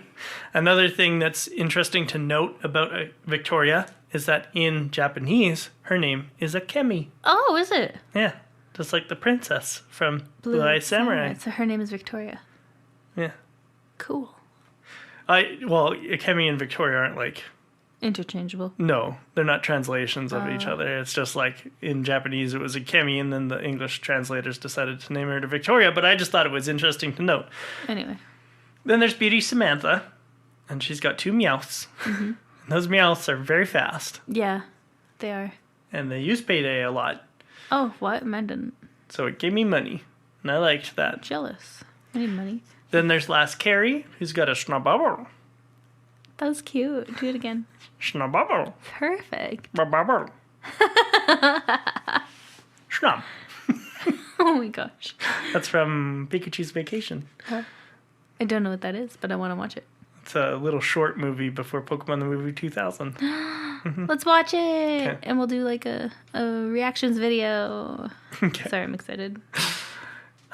Another thing that's interesting to note about Victoria is that in Japanese, her name is Akemi. Oh, is it? Yeah. Just like the princess from Blue Eye Samurai. So her name is Victoria. Yeah. Cool. Akemi and Victoria aren't like... Interchangeable. No, they're not translations of each other. It's just like in Japanese it was Akemi, and then the English translators decided to name her to Victoria, but I just thought it was interesting to note. Anyway. Then there's Beauty Samantha, and she's got 2 Meowths. And those Meowths are very fast, Yeah, they are. and they use Payday a lot, Oh, what? Mine didn't. so it gave me money, and I liked that. Jealous. I need money. Then there's Last Carrie, who's got a Schnabubble. That was cute. Do it again. Schnabubble. Perfect. Babubble. Schnab. Oh my gosh. That's from Pikachu's Vacation. I don't know what that is, but I want to watch it. It's a little short movie before Pokemon the Movie 2000. Let's watch it, Okay. and we'll do like a reactions video. Okay. Sorry, I'm excited.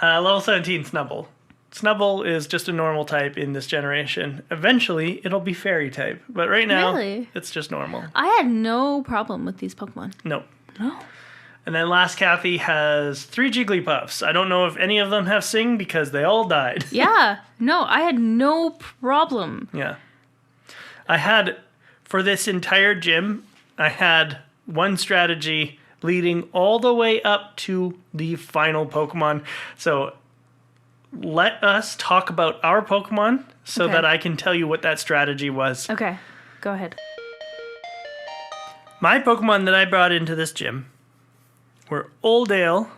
Level 17, Snubbull. Snubbull is just a normal type in this generation. Eventually, it'll be fairy type. But right now, Really? it's just normal. I had no problem with these Pokemon. No. No. And then last Kathy has 3 Jigglypuffs. I don't know if any of them have Sing because they all died. Yeah. No, I had no problem. Yeah. I had, for this entire gym, I had one strategy leading all the way up to the final Pokemon. So let us talk about our Pokemon so Okay. that I can tell you what that strategy was. Okay, go ahead. My Pokemon that I brought into this gym were Oldale,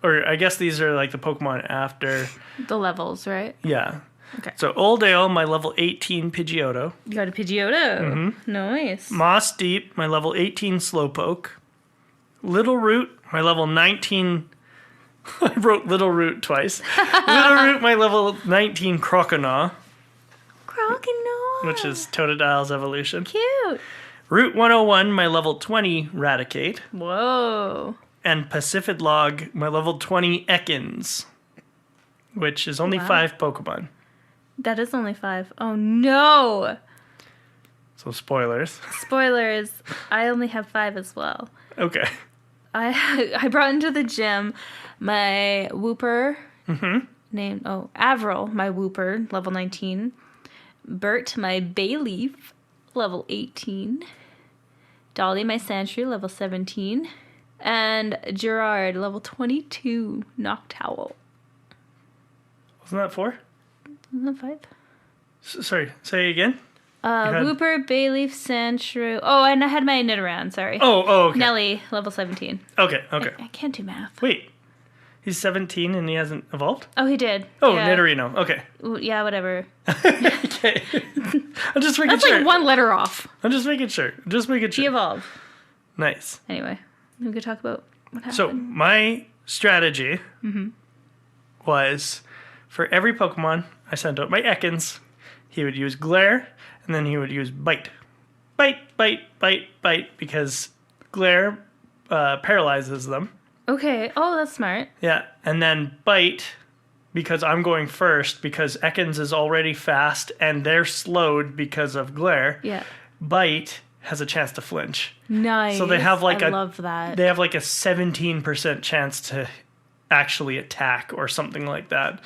or I guess these are like the Pokemon after. The levels, right? Yeah. Okay. So Oldale, my level 18 Pidgeotto. You got a Pidgeotto. Mm-hmm. Nice. Moss Deep, my level 18 Slowpoke. Little Root, my level 19. I wrote Little Root twice. Little Root, my level 19 Croconaw, Croconaw. which is Totodile's evolution. Cute. Route 101, my level 20 Raticate. Whoa. And Pacific-Log, my level 20 Ekans, which is only Wow. 5 Pokemon. That is only 5. Oh no. So spoilers. Spoilers. I only have 5 as well. Okay. I brought into the gym my Wooper named Avril, my Wooper, level 19. Bert, my Bayleaf, level 18. Dolly, my Sandshrew, level 17. And Gerard, level 22, Noctowl. Wasn't that 4? Isn't that 5? Sorry, say again? had- Wooper, Bayleaf, Sandshrew. Oh, and I had my Nidoran, sorry. Oh, okay. Nelly, level 17. Okay. I can't do math. Wait. He's 17 and he hasn't evolved? Oh, he did. Oh, yeah. Nidorino. Okay. Yeah, whatever. Okay. I'm just making That's sure. like one letter off. I'm just making sure. He evolved. Nice. Anyway, we could talk about what happened. So my strategy was for every Pokemon I sent out my Ekans, he would use Glare, and then he would use Bite. Bite, because Glare paralyzes them. Okay. Oh, that's smart. Yeah, and then Bite, because I'm going first, because Ekans is already fast, and they're slowed because of Glare. Yeah. Bite has a chance to flinch. Nice. So they have like I love that. They have like a 17% chance to actually attack or something like that.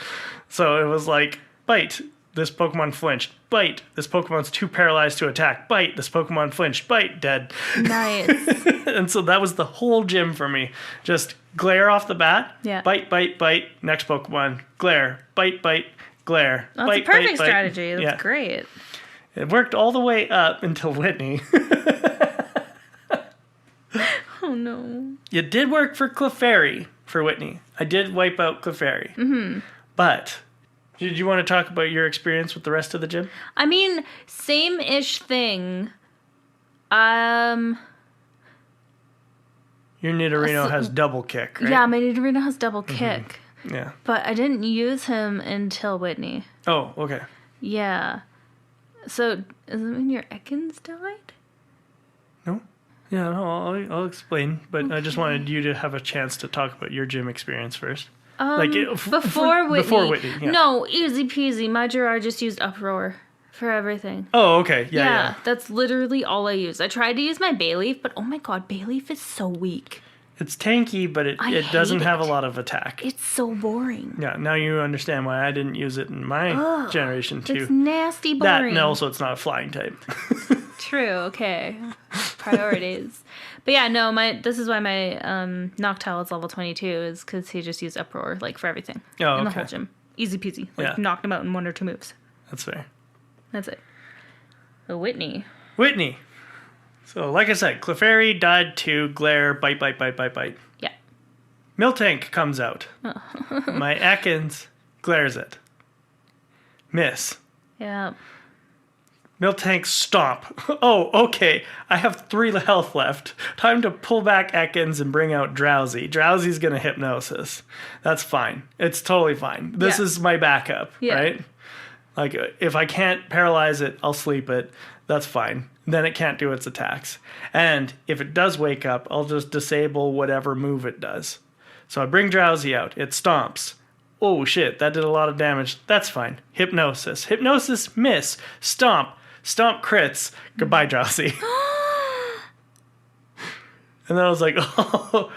So it was like, Bite, this Pokemon flinched. Bite, this Pokemon's too paralyzed to attack. Bite, this Pokemon flinched. Bite, dead. Nice. And so that was the whole gym for me. Just Glare off the bat. Yeah. Bite, next Pokemon. Glare, Bite, Glare. That's bite, a perfect bite, bite. strategy. That's Yeah. great. It worked all the way up until Whitney. Oh no. It did work for Clefairy for Whitney. I did wipe out Clefairy. Mm-hmm. But did you want to talk about your experience with the rest of the gym? I mean, same-ish thing. Your Nidorino has double kick, right? Yeah, my Nidorino has double kick. Yeah. But I didn't use him until Whitney. Oh, okay. Yeah. So, is it when your Ekans died? No? Yeah, no, I'll explain. But I just wanted you to have a chance to talk about your gym experience first. Before Whitney. Before Whitney, yeah. No, easy peasy. My Gerard just used Uproar for everything. Oh, okay. Yeah. That's literally all I use. I tried to use my Bayleaf, but oh my god, Bayleaf is so weak. It's tanky, but it I doesn't hate have a it. lot of attack. It's so boring. Yeah, now you understand why I didn't use it in my generation too. It's nasty That, boring. and also it's not a flying type. True, okay. Priorities. But yeah, no, this is why my Noctowl is level 22, is because he just used Uproar, like, for everything. Oh, in the okay. whole gym. Easy peasy. Like, Yeah. knocked him out in 1 or 2 moves. That's fair. That's it. But Whitney. Whitney. So, like I said, Clefairy died to Glare, bite. Yeah. Miltank comes out. My Ekans glares it. Miss. Yeah. Miltank stomp. Oh, okay. I have 3 health left. Time to pull back Ekans and bring out Drowsy. Drowsy's gonna hypnosis. That's fine. It's totally fine. This Yeah. is my backup, Yeah. right? Like, if I can't paralyze it, I'll sleep it. That's fine. Then it can't do its attacks. And if it does wake up, I'll just disable whatever move it does. So I bring Drowsy out. It stomps. Oh, shit, that did a lot of damage. That's fine. Hypnosis. Hypnosis, miss. Stomp. Stomp crits. Goodbye, Drowsy. And then I was like, oh.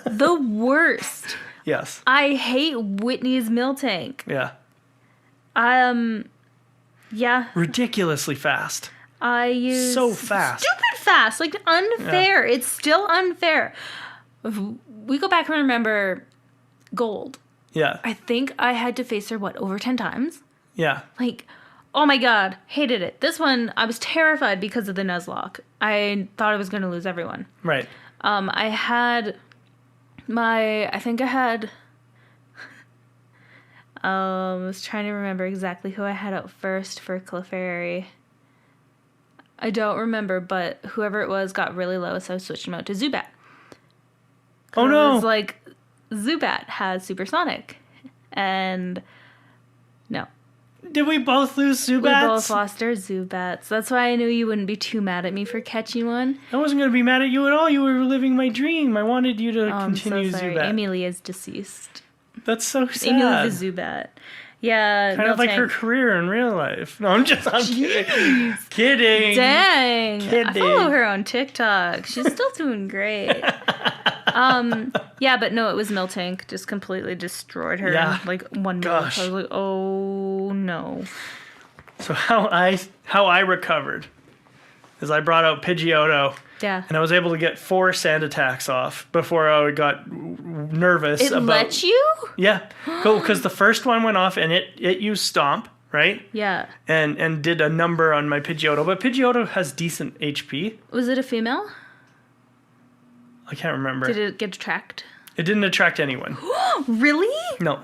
The worst. Yes. I hate Whitney's Miltank. Yeah. Yeah. Ridiculously fast. I use... So fast. Stupid fast. Like, unfair. Yeah. It's still unfair. If we go back and remember Gold. Yeah. I think I had to face her, over 10 times? Yeah. Like, oh my god. Hated it. This one, I was terrified because of the Nuzlocke. I thought I was going to lose everyone. Right. I had... I was trying to remember exactly who I had out first for Clefairy. I don't remember, but whoever it was got really low, so I switched him out to Zubat. Oh no! I was like, Zubat has Supersonic. And no. Did we both lose Zubats? We both lost our Zubats. That's why I knew you wouldn't be too mad at me for catching one. I wasn't going to be mad at you at all. You were living my dream. I wanted you to continue I'm so sorry. Zubat. Amelie is deceased. That's so sad. Amelie the Zubat. Yeah. Kind of like her career in real life. No, I'm kidding. Kidding. Dang. Kidding. I follow her on TikTok. She's still doing great. Yeah, but no, it was Miltank. Just completely destroyed her in like 1 minute. I was like, oh no. So how I recovered is I brought out Pidgeotto. Yeah. And I was able to get 4 sand attacks off before I got nervous It let you? Yeah. Cool, because the first one went off and it used Stomp, right? Yeah. And did a number on my Pidgeotto. But Pidgeotto has decent HP. Was it a female? I can't remember. Did it get attract? It didn't attract anyone. Really? No.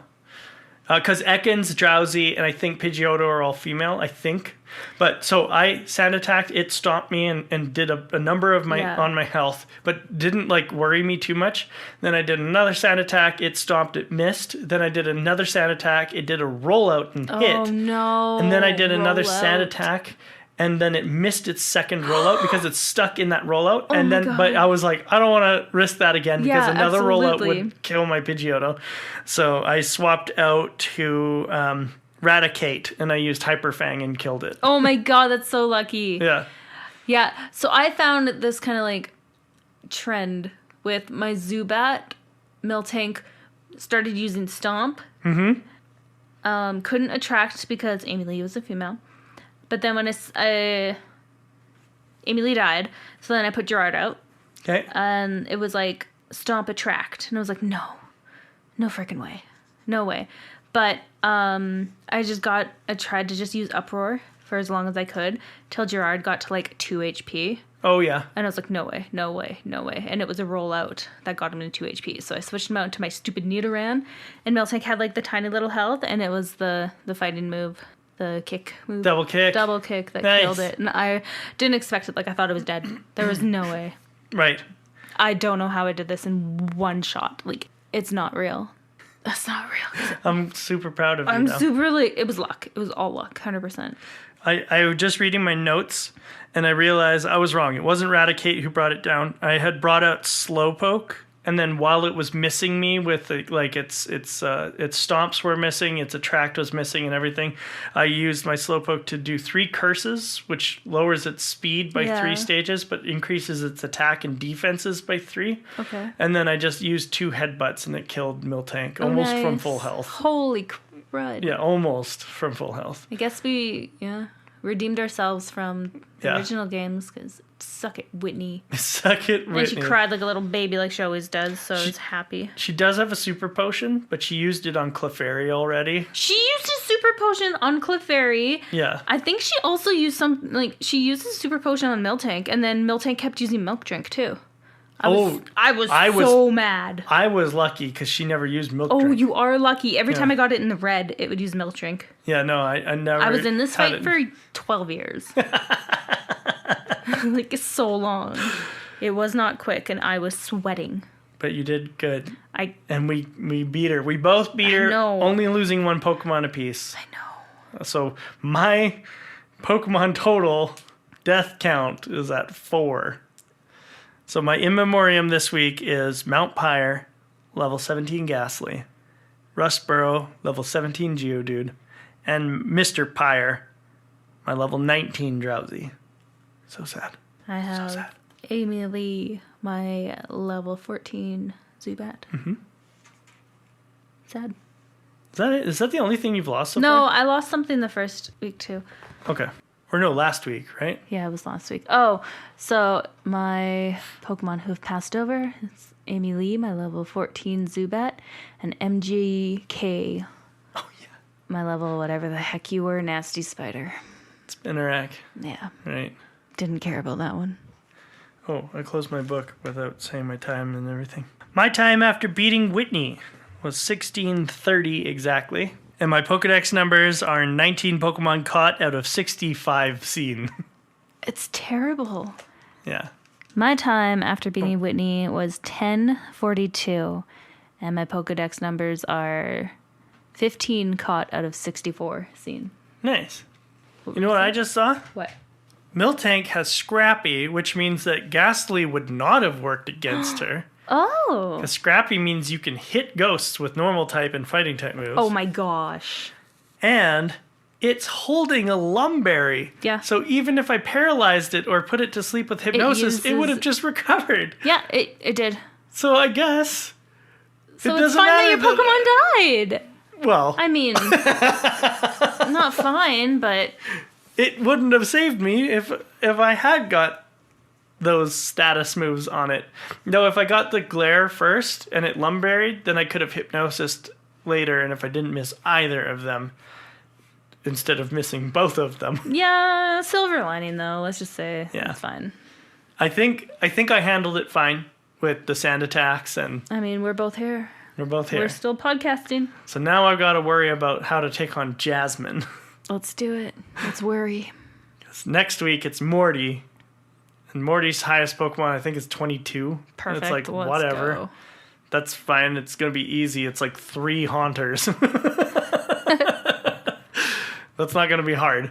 Because Ekans, Drowsy, and I think Pidgeotto are all female, I think. But so I sand attacked, it stomped me and did a number of on my health, but didn't like worry me too much. Then I did another sand attack, it stomped, it missed. Then I did another sand attack, it did a rollout and hit. Oh no. And then I did another sand attack. And then it missed its second rollout because it's stuck in that rollout. But I was like, I don't want to risk that again because another rollout would kill my Pidgeotto. So I swapped out to Raticate and I used Hyper Fang and killed it. Oh my god, that's so lucky. Yeah. Yeah. So I found this kind of like trend with my Zubat. Miltank started using Stomp. Mm-hmm. Couldn't attract because Amelie was a female. But then when Amelie died, so then I put Gerard out. Okay. And it was like, Stomp attract. And I was like, no freaking way. No way. But I tried to just use Uproar for as long as I could, till Gerard got to like 2 HP. Oh, yeah. And I was like, no way. And it was a rollout that got him to 2 HP. So I switched him out into my stupid Nidoran. And Miltank had like the tiny little health, and it was the fighting move. The kick move. Double kick that killed it. And I didn't expect it. Like, I thought it was dead. There was no way. Right. I don't know how I did this in one shot. Like, it's not real. That's not real. I'm super proud of you, it was luck. It was all luck. 100%. I was just reading my notes, and I realized I was wrong. It wasn't Raticate who brought it down. I had brought out Slowpoke. And then while it was missing me with like its stomps were missing, its attract was missing and everything, I used my Slowpoke to do 3 curses, which lowers its speed by 3 stages, but increases its attack and defenses by 3. Okay. And then I just used 2 headbutts and it killed Miltank almost from full health. Holy crud. Yeah, almost from full health. I guess we redeemed ourselves from the original games because suck it, Whitney. Suck it, Whitney. And she cried like a little baby like she always does, so I was happy. She does have a super potion, but she used it on Clefairy already. She used a super potion on Clefairy. Yeah. I think she also used she used a super potion on Miltank, and then Miltank kept using Milk Drink too. I was so mad. I was lucky because she never used Milk Drink. Oh, you are lucky. Every time I got it in the red, it would use Milk Drink. Yeah, no, I never. I was in this fight for 12 years. Like, so long. It was not quick, and I was sweating. but you did good. And we beat her. We both beat her, know. only losing one Pokemon apiece. I know. So my Pokemon total death count is at 4. So my in memoriam this week is Mount Pyre, level 17 Ghastly, Rustboro, level 17 Geodude, and Mr. Pyre, my level 19 Drowsy. So sad. I have So sad. Amy Lee, my level 14 Zubat. Mm-hmm. Sad. Is that it? Is that the only thing you've lost so No, far? I lost something the first week too. Okay. Or no, last week, right? Yeah, it was last week. Oh, so my Pokemon who have passed over is Amy Lee, my level 14 Zubat, and MGK, Oh, yeah. my level whatever the heck you were, Nasty Spider. Spinnerack, Yeah, right? didn't care about that one. Oh, I closed my book without saying my time and everything. My time after beating Whitney was 16:30 exactly. And my Pokedex numbers are 19 Pokemon caught out of 65 seen. It's terrible. Yeah. My time after beating Whitney was 10:42, and my Pokedex numbers are 15 caught out of 64 seen. Nice. You know what I just saw? What? Miltank has Scrappy, which means that Ghastly would not have worked against her. Oh. Because Scrappy means you can hit ghosts with normal type and fighting type moves. Oh my gosh. And it's holding a Lumberry. Yeah. So even if I paralyzed it or put it to sleep with hypnosis, it would have just recovered. Yeah, it did. So I guess So it it's doesn't fine that matter your Pokemon died. Well, I mean, not fine, but it wouldn't have saved me if I had got those status moves on it. No, if I got the glare first and it lumberied, then I could have hypnosised later, and if I didn't miss either of them, instead of missing both of them. yeah, silver lining though. Let's just say Yeah. it's fine. I think I handled it fine with the sand attacks, and I mean, we're both here. we're both here. We're still podcasting. So now I've got to worry about how to take on Jasmine. Let's do it. Let's worry. 'Cause next week it's Morty. And Morty's highest Pokemon, I think, is 22. Perfect. It's like, Let's whatever. go. That's fine. It's going to be easy. It's like 3 Haunters. That's not going to be hard,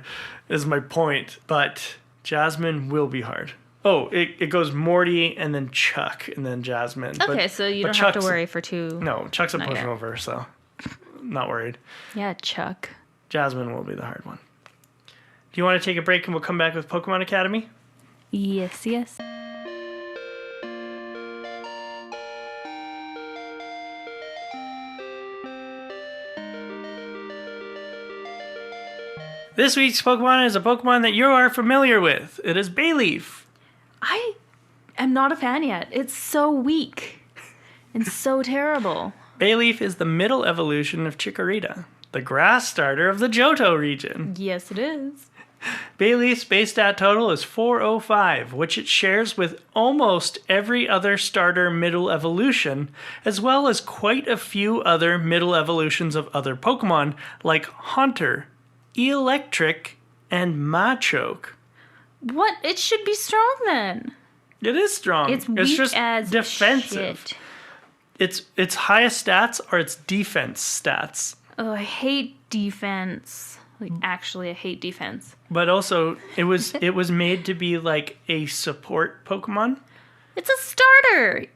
is my point. But Jasmine will be hard. Oh, it goes Morty and then Chuck and then Jasmine. Okay, so you don't have to worry for two. No, Chuck's a Not yet. pushover, so not worried. Yeah, Chuck. Jasmine will be the hard one. Do you want to take a break and we'll come back with Pokemon Academy? Yes, yes. This week's Pokemon is a Pokemon that you are familiar with. It is Bayleaf. I am not a fan yet. It's so weak and so terrible. Bayleaf is the middle evolution of Chikorita, the grass starter of the Johto region. Yes, it is. Bayleaf's base stat total is 405, which it shares with almost every other starter middle evolution, as well as quite a few other middle evolutions of other Pokemon, like Haunter, Electric, and Machoke. What? It should be strong then. It is strong. It's weak just as defensive. shit. Its highest stats are its defense stats. Oh, I hate defense. Like, actually, I hate defense. But also, it was made to be like a support Pokemon. It's a starter.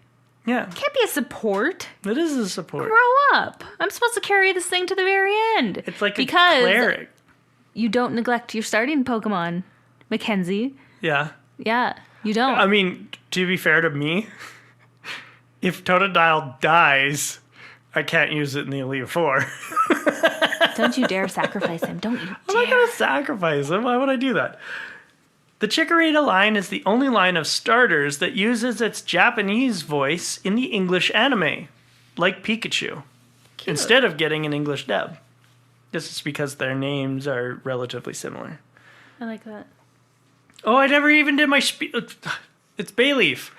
Yeah, Can't be a support. it is a support. Grow up. I'm supposed to carry this thing to the very end. It's like because a cleric. you don't neglect your starting Pokemon, Mackenzie. Yeah. Yeah, you don't. I mean, to be fair to me, if Totodile dies, I can't use it in the Elite Four. Don't you dare sacrifice him. Don't you I'm not dare. going to sacrifice him. Why would I do that? The Chikorita line is the only line of starters that uses its Japanese voice in the English anime, like Pikachu, instead of getting an English dub. This is because their names are relatively similar. I like that. Oh, I never even did my It's Bayleaf.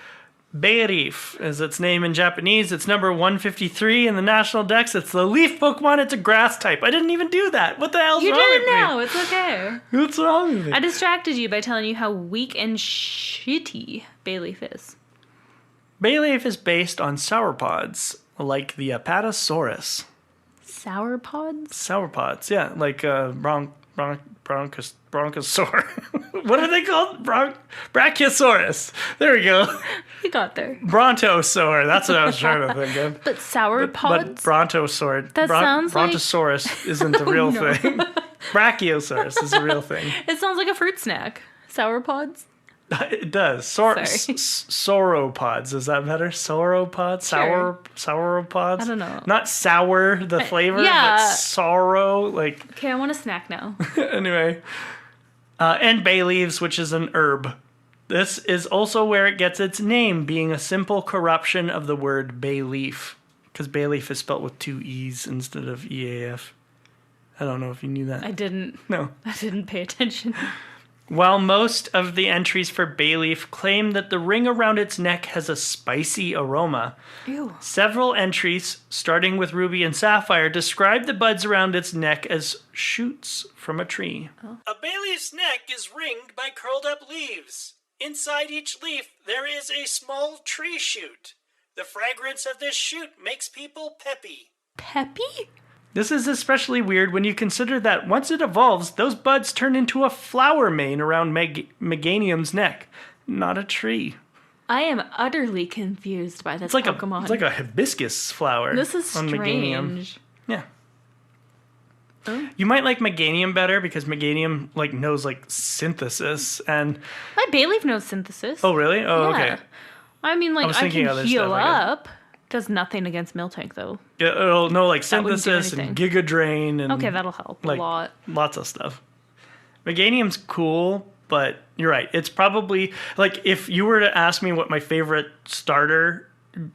Bayleaf is its name in Japanese. It's number 153 in the National Dex. It's the leaf Pokemon. It's a grass type. I didn't even do that. What the hell's You wrong did with it me? now. It's okay. What's wrong with me? I distracted you by telling you how weak and shitty Bayleaf is. Bayleaf is based on sauropods, like the Apatosaurus. Sauropods? Sauropods, yeah, like bronchosaur. What are they called? Brachiosaurus. There we go. You got there. Brontosaur. That's what I was trying to think of. But sauropods? But brontosaur. That sounds like... Brontosaurus isn't the real thing. Brachiosaurus is the real thing. It sounds like a fruit snack. Sauropods? It does. Sauropods. Is that better? Sauropods? Sure. Sauropods? I don't know. Not sour, the flavor, yeah. but sorrow. Like. Okay, I want a snack now. Anyway. And bay leaves, which is an herb. This is also where it gets its name, being a simple corruption of the word bay leaf. Because bay leaf is spelt with 2 E's instead of EAF. I don't know if you knew that. I didn't. No. I didn't pay attention. While most of the entries for bayleaf claim that the ring around its neck has a spicy aroma, Ew. several entries, starting with Ruby and Sapphire, describe the buds around its neck as shoots from a tree. Oh. A bayleaf's neck is ringed by curled up leaves. Inside each leaf, there is a small tree shoot. The fragrance of this shoot makes people peppy. Peppy? This is especially weird when you consider that once it evolves, those buds turn into a flower mane around Meganium's neck, not a tree. I am utterly confused by this Pokemon. It's like a hibiscus flower. This is on strange. Meganium. Yeah. Oh. You might like Meganium better because Meganium knows synthesis and my bayleaf knows synthesis. Oh really? Oh yeah. okay. I mean I can heal up. Does nothing against Miltank, though. Yeah, it'll know synthesis and Giga Drain and okay, that'll help a lot. Lots of stuff. Meganium's cool, but you're right. It's probably if you were to ask me what my favorite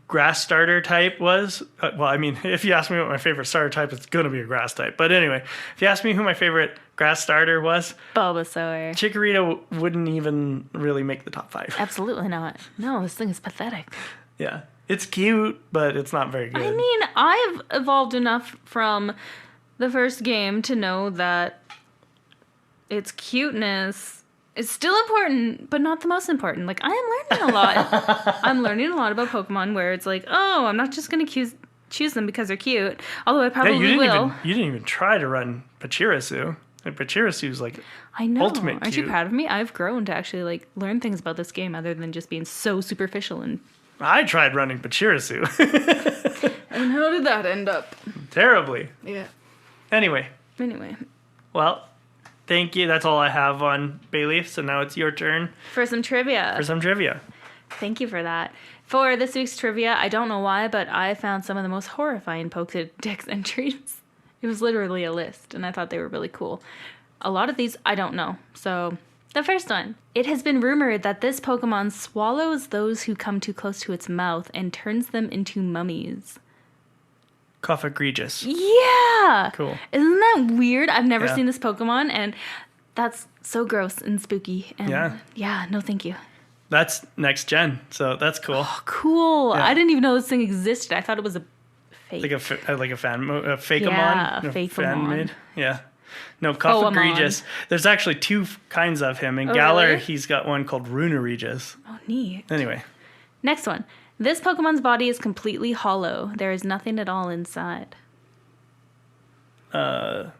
grass starter type was. If you ask me what my favorite starter type, it's gonna be a grass type. But anyway, if you ask me who my favorite grass starter was, Bulbasaur. Chikorita wouldn't even really make the top 5. Absolutely not. No, this thing is pathetic. Yeah. It's cute, but it's not very good. I mean, I've evolved enough from the first game to know that its cuteness is still important, but not the most important. I am learning a lot. I'm learning a lot about Pokemon where it's I'm not just going to choose them because they're cute, although I probably will. You didn't even try to run Pachirisu. Pachirisu's I know. Ultimate Aren't cute. you proud of me? I've grown to actually learn things about this game other than just being so superficial and... I tried running Pachirisu. And how did that end up? Terribly. Yeah. Anyway. Well, thank you. That's all I have on Bayleaf. So now it's your turn. For some trivia. Thank you for that. For this week's trivia, I don't know why, but I found some of the most horrifying Pokédex entries. It was literally a list, and I thought they were really cool. A lot of these I don't know. So... the first one. It has been rumored that this Pokemon swallows those who come too close to its mouth and turns them into mummies. Cough egregious. Yeah! Cool. Isn't that weird? I've never seen this Pokemon, and that's so gross and spooky. And yeah, no thank you. That's next gen, so that's cool. Oh, cool. Yeah. I didn't even know this thing existed. I thought it was a fake. Like a Fakeamon? Yeah, Fakeamon. Fan made? Yeah. No, Cough egregious. There's actually 2 kinds of him. In Galar, really? he's got one called Runeregis. Oh, neat. Anyway. Next one. This Pokemon's body is completely hollow. There is nothing at all inside. Oh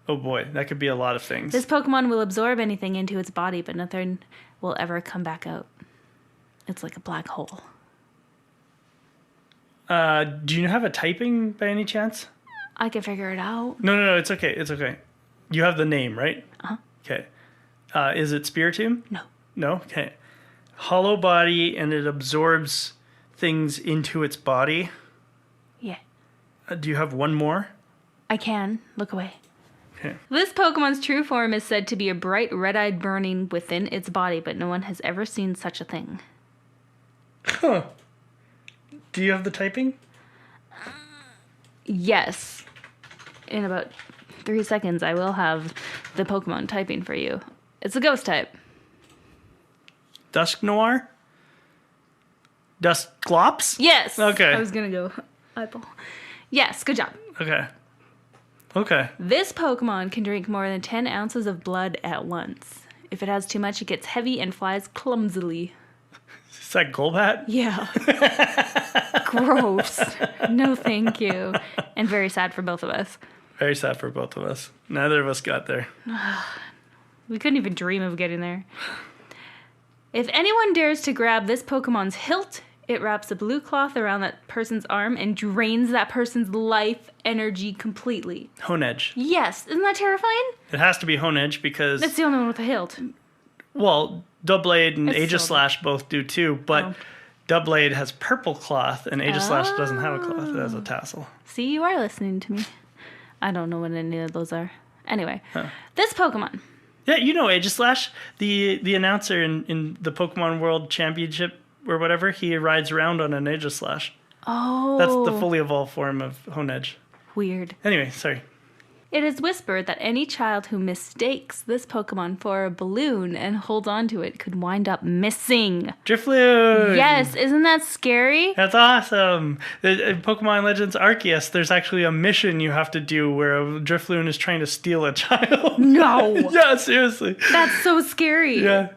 boy, that could be a lot of things. This Pokemon will absorb anything into its body, but nothing will ever come back out. It's like a black hole. Do you have a typing by any chance? I can figure it out. No, it's okay. You have the name, right? Uh-huh. Okay. Is it Spiritomb? No. No? Okay. Hollow body, and it absorbs things into its body. Yeah. Do you have one more? I can. Look away. Okay. This Pokemon's true form is said to be a bright red-eyed burning within its body, but no one has ever seen such a thing. Huh. Do you have the typing? Yes. In about 3 seconds, I will have the Pokemon typing for you. It's a ghost type. Dusknoir? Dusclops? Yes. Okay. I was going to go eyeball. Yes, good job. Okay. This Pokemon can drink more than 10 ounces of blood at once. If it has too much, it gets heavy and flies clumsily. Is that Golbat? Yeah. Gross. No, thank you. And very sad for both of us. Very sad for both of us. Neither of us got there. We couldn't even dream of getting there. If anyone dares to grab this Pokemon's hilt, it wraps a blue cloth around that person's arm and drains that person's life energy completely. Honedge. Yes. Isn't that terrifying? It has to be Honedge because... That's the only one with a hilt. Well, Doublade and It's Aegislash both do too, but Doublade has purple cloth and Aegislash doesn't have a cloth. It has a tassel. See, you are listening to me. I don't know what any of those are. Anyway, this Pokemon. Yeah, you know Aegislash, the announcer in the Pokemon World Championship or whatever, he rides around on an Aegislash. Oh. That's the fully evolved form of Honedge. Weird. Anyway, sorry. It is whispered that any child who mistakes this Pokemon for a balloon and holds onto it could wind up missing. Drifloon! Yes, isn't that scary? That's awesome. In Pokemon Legends Arceus, there's actually a mission you have to do where a Drifloon is trying to steal a child. No! Yeah, seriously. That's so scary. Yeah.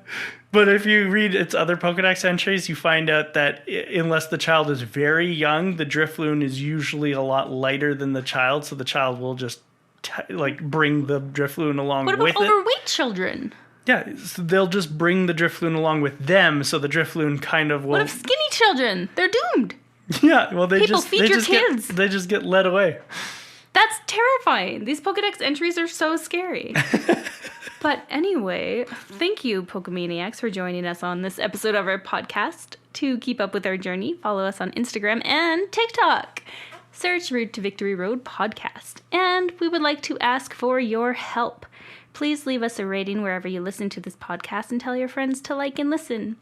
But if you read its other Pokedex entries, you find out that unless the child is very young, the Drifloon is usually a lot lighter than the child, so the child will just bring the Drifloon along with it. What about overweight children? Yeah, so they'll just bring the Drifloon along with them, so the Drifloon kind of will... What of skinny children? They're doomed. Yeah, well, they People feed your kids. They just get led away. That's terrifying. These Pokedex entries are so scary. But anyway, thank you, Pokemaniacs, for joining us on this episode of our podcast. To keep up with our journey, follow us on Instagram and TikTok. Search Route to Victory Road Podcast. And we would like to ask for your help. Please leave us a rating wherever you listen to this podcast and tell your friends to like and listen.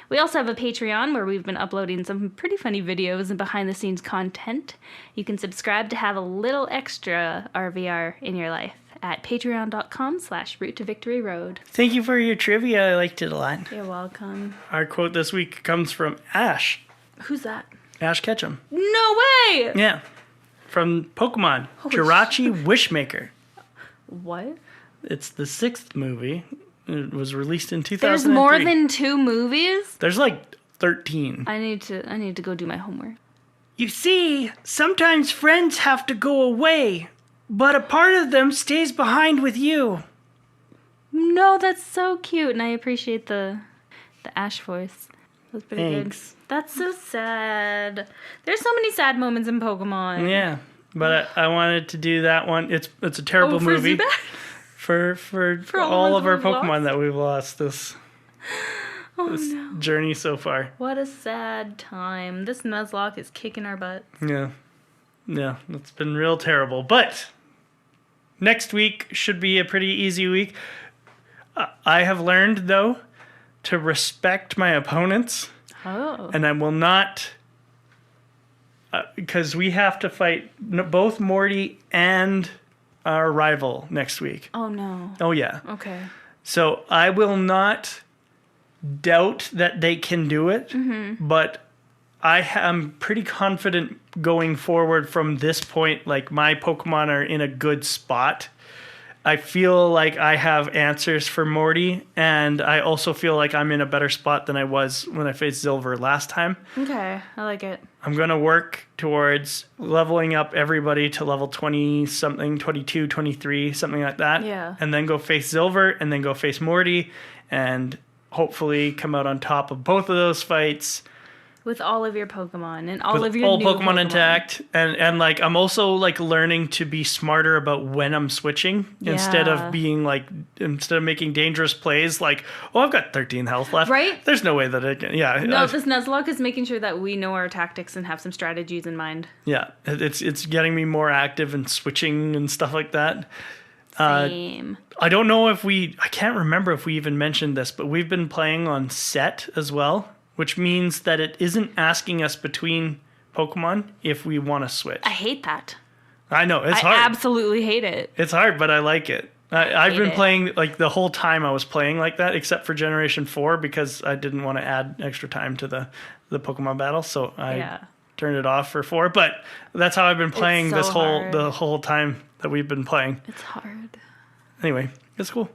We also have a Patreon where we've been uploading some pretty funny videos and behind-the-scenes content. You can subscribe to have a little extra RVR in your life at patreon.com/Route to Victory Road. Thank you for your trivia. I liked it a lot. You're welcome. Our quote this week comes from Ash. Who's that? Ash Ketchum. No way! Yeah. From Pokemon. Jirachi Wishmaker. What? It's the 6th movie. It was released in 2003. There's more than 2 movies? There's like 13. I need to go do my homework. You see, sometimes friends have to go away, but a part of them stays behind with you. No, that's so cute, and I appreciate the Ash voice. That's pretty Thanks. good. That's so sad. There's so many sad moments in Pokemon. Yeah, but I wanted to do that one. It's a terrible movie. Zubat? For all of our Pokemon that we've lost this journey so far. What a sad time. This Nuzlocke is kicking our butt. Yeah, it's been real terrible. But next week should be a pretty easy week. I have learned, though, to respect my opponents. Oh. And I will not... because we have to fight both Morty and our rival next week. Oh, no. Oh, yeah. Okay. So I will not doubt that they can do it, but I am pretty confident going forward from this point. Like, my Pokemon are in a good spot. I feel like I have answers for Morty, and I also feel like I'm in a better spot than I was when I faced Silver last time. Okay, I like it. I'm going to work towards leveling up everybody to level 20-something, 22, 23, something like that. Yeah. And then go face Silver, and then go face Morty, and hopefully come out on top of both of those fights. With all of your Pokemon and all with of your all new Pokemon intact, and like I'm also like learning to be smarter about when I'm switching instead of making dangerous plays. Like, oh, I've got 13 health left. Right? There's no way that I can. Yeah. No, this Nuzlocke is making sure that we know our tactics and have some strategies in mind. Yeah, it's getting me more active and switching and stuff like that. Same. I don't know if I can't remember if we even mentioned this, but we've been playing on set as well, which means that it isn't asking us between Pokemon if we want to switch. I hate that. I know, it's hard. I absolutely hate it. It's hard, but I like it. I've been it. playing, like, the whole time I was playing like that, except for Generation 4, because I didn't want to add extra time to the Pokemon battle, so I turned it off for 4. But that's how I've been playing It's so the whole time that we've been playing. It's hard. Anyway, it's cool.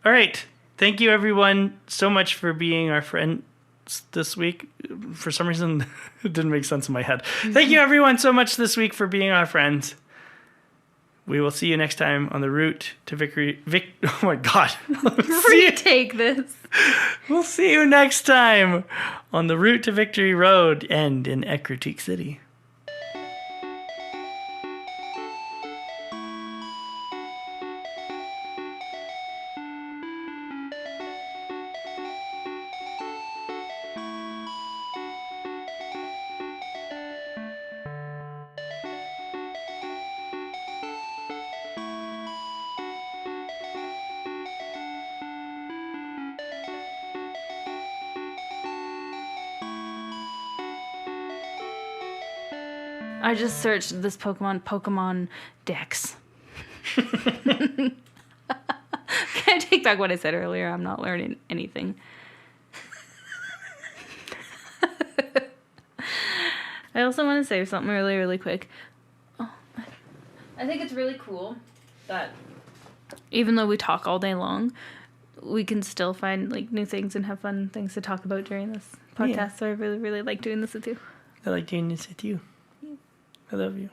All right. Thank you, everyone, so much for being our friend. this week. For some reason, it didn't make sense in my head. Thank you, everyone, so much this week for being our friends. We will see you next time on the route to victory. Oh my God! Retake this. We'll see you next time on the route to Victory Road and in Ecruteak City. I just searched this Pokemon Dex. Can I take back what I said earlier? I'm not learning anything. I also want to say something really, really quick. Oh, I think it's really cool that even though we talk all day long, we can still find like new things and have fun things to talk about during this podcast. Yeah. So I really, really like doing this with you. I like doing this with you. I love you.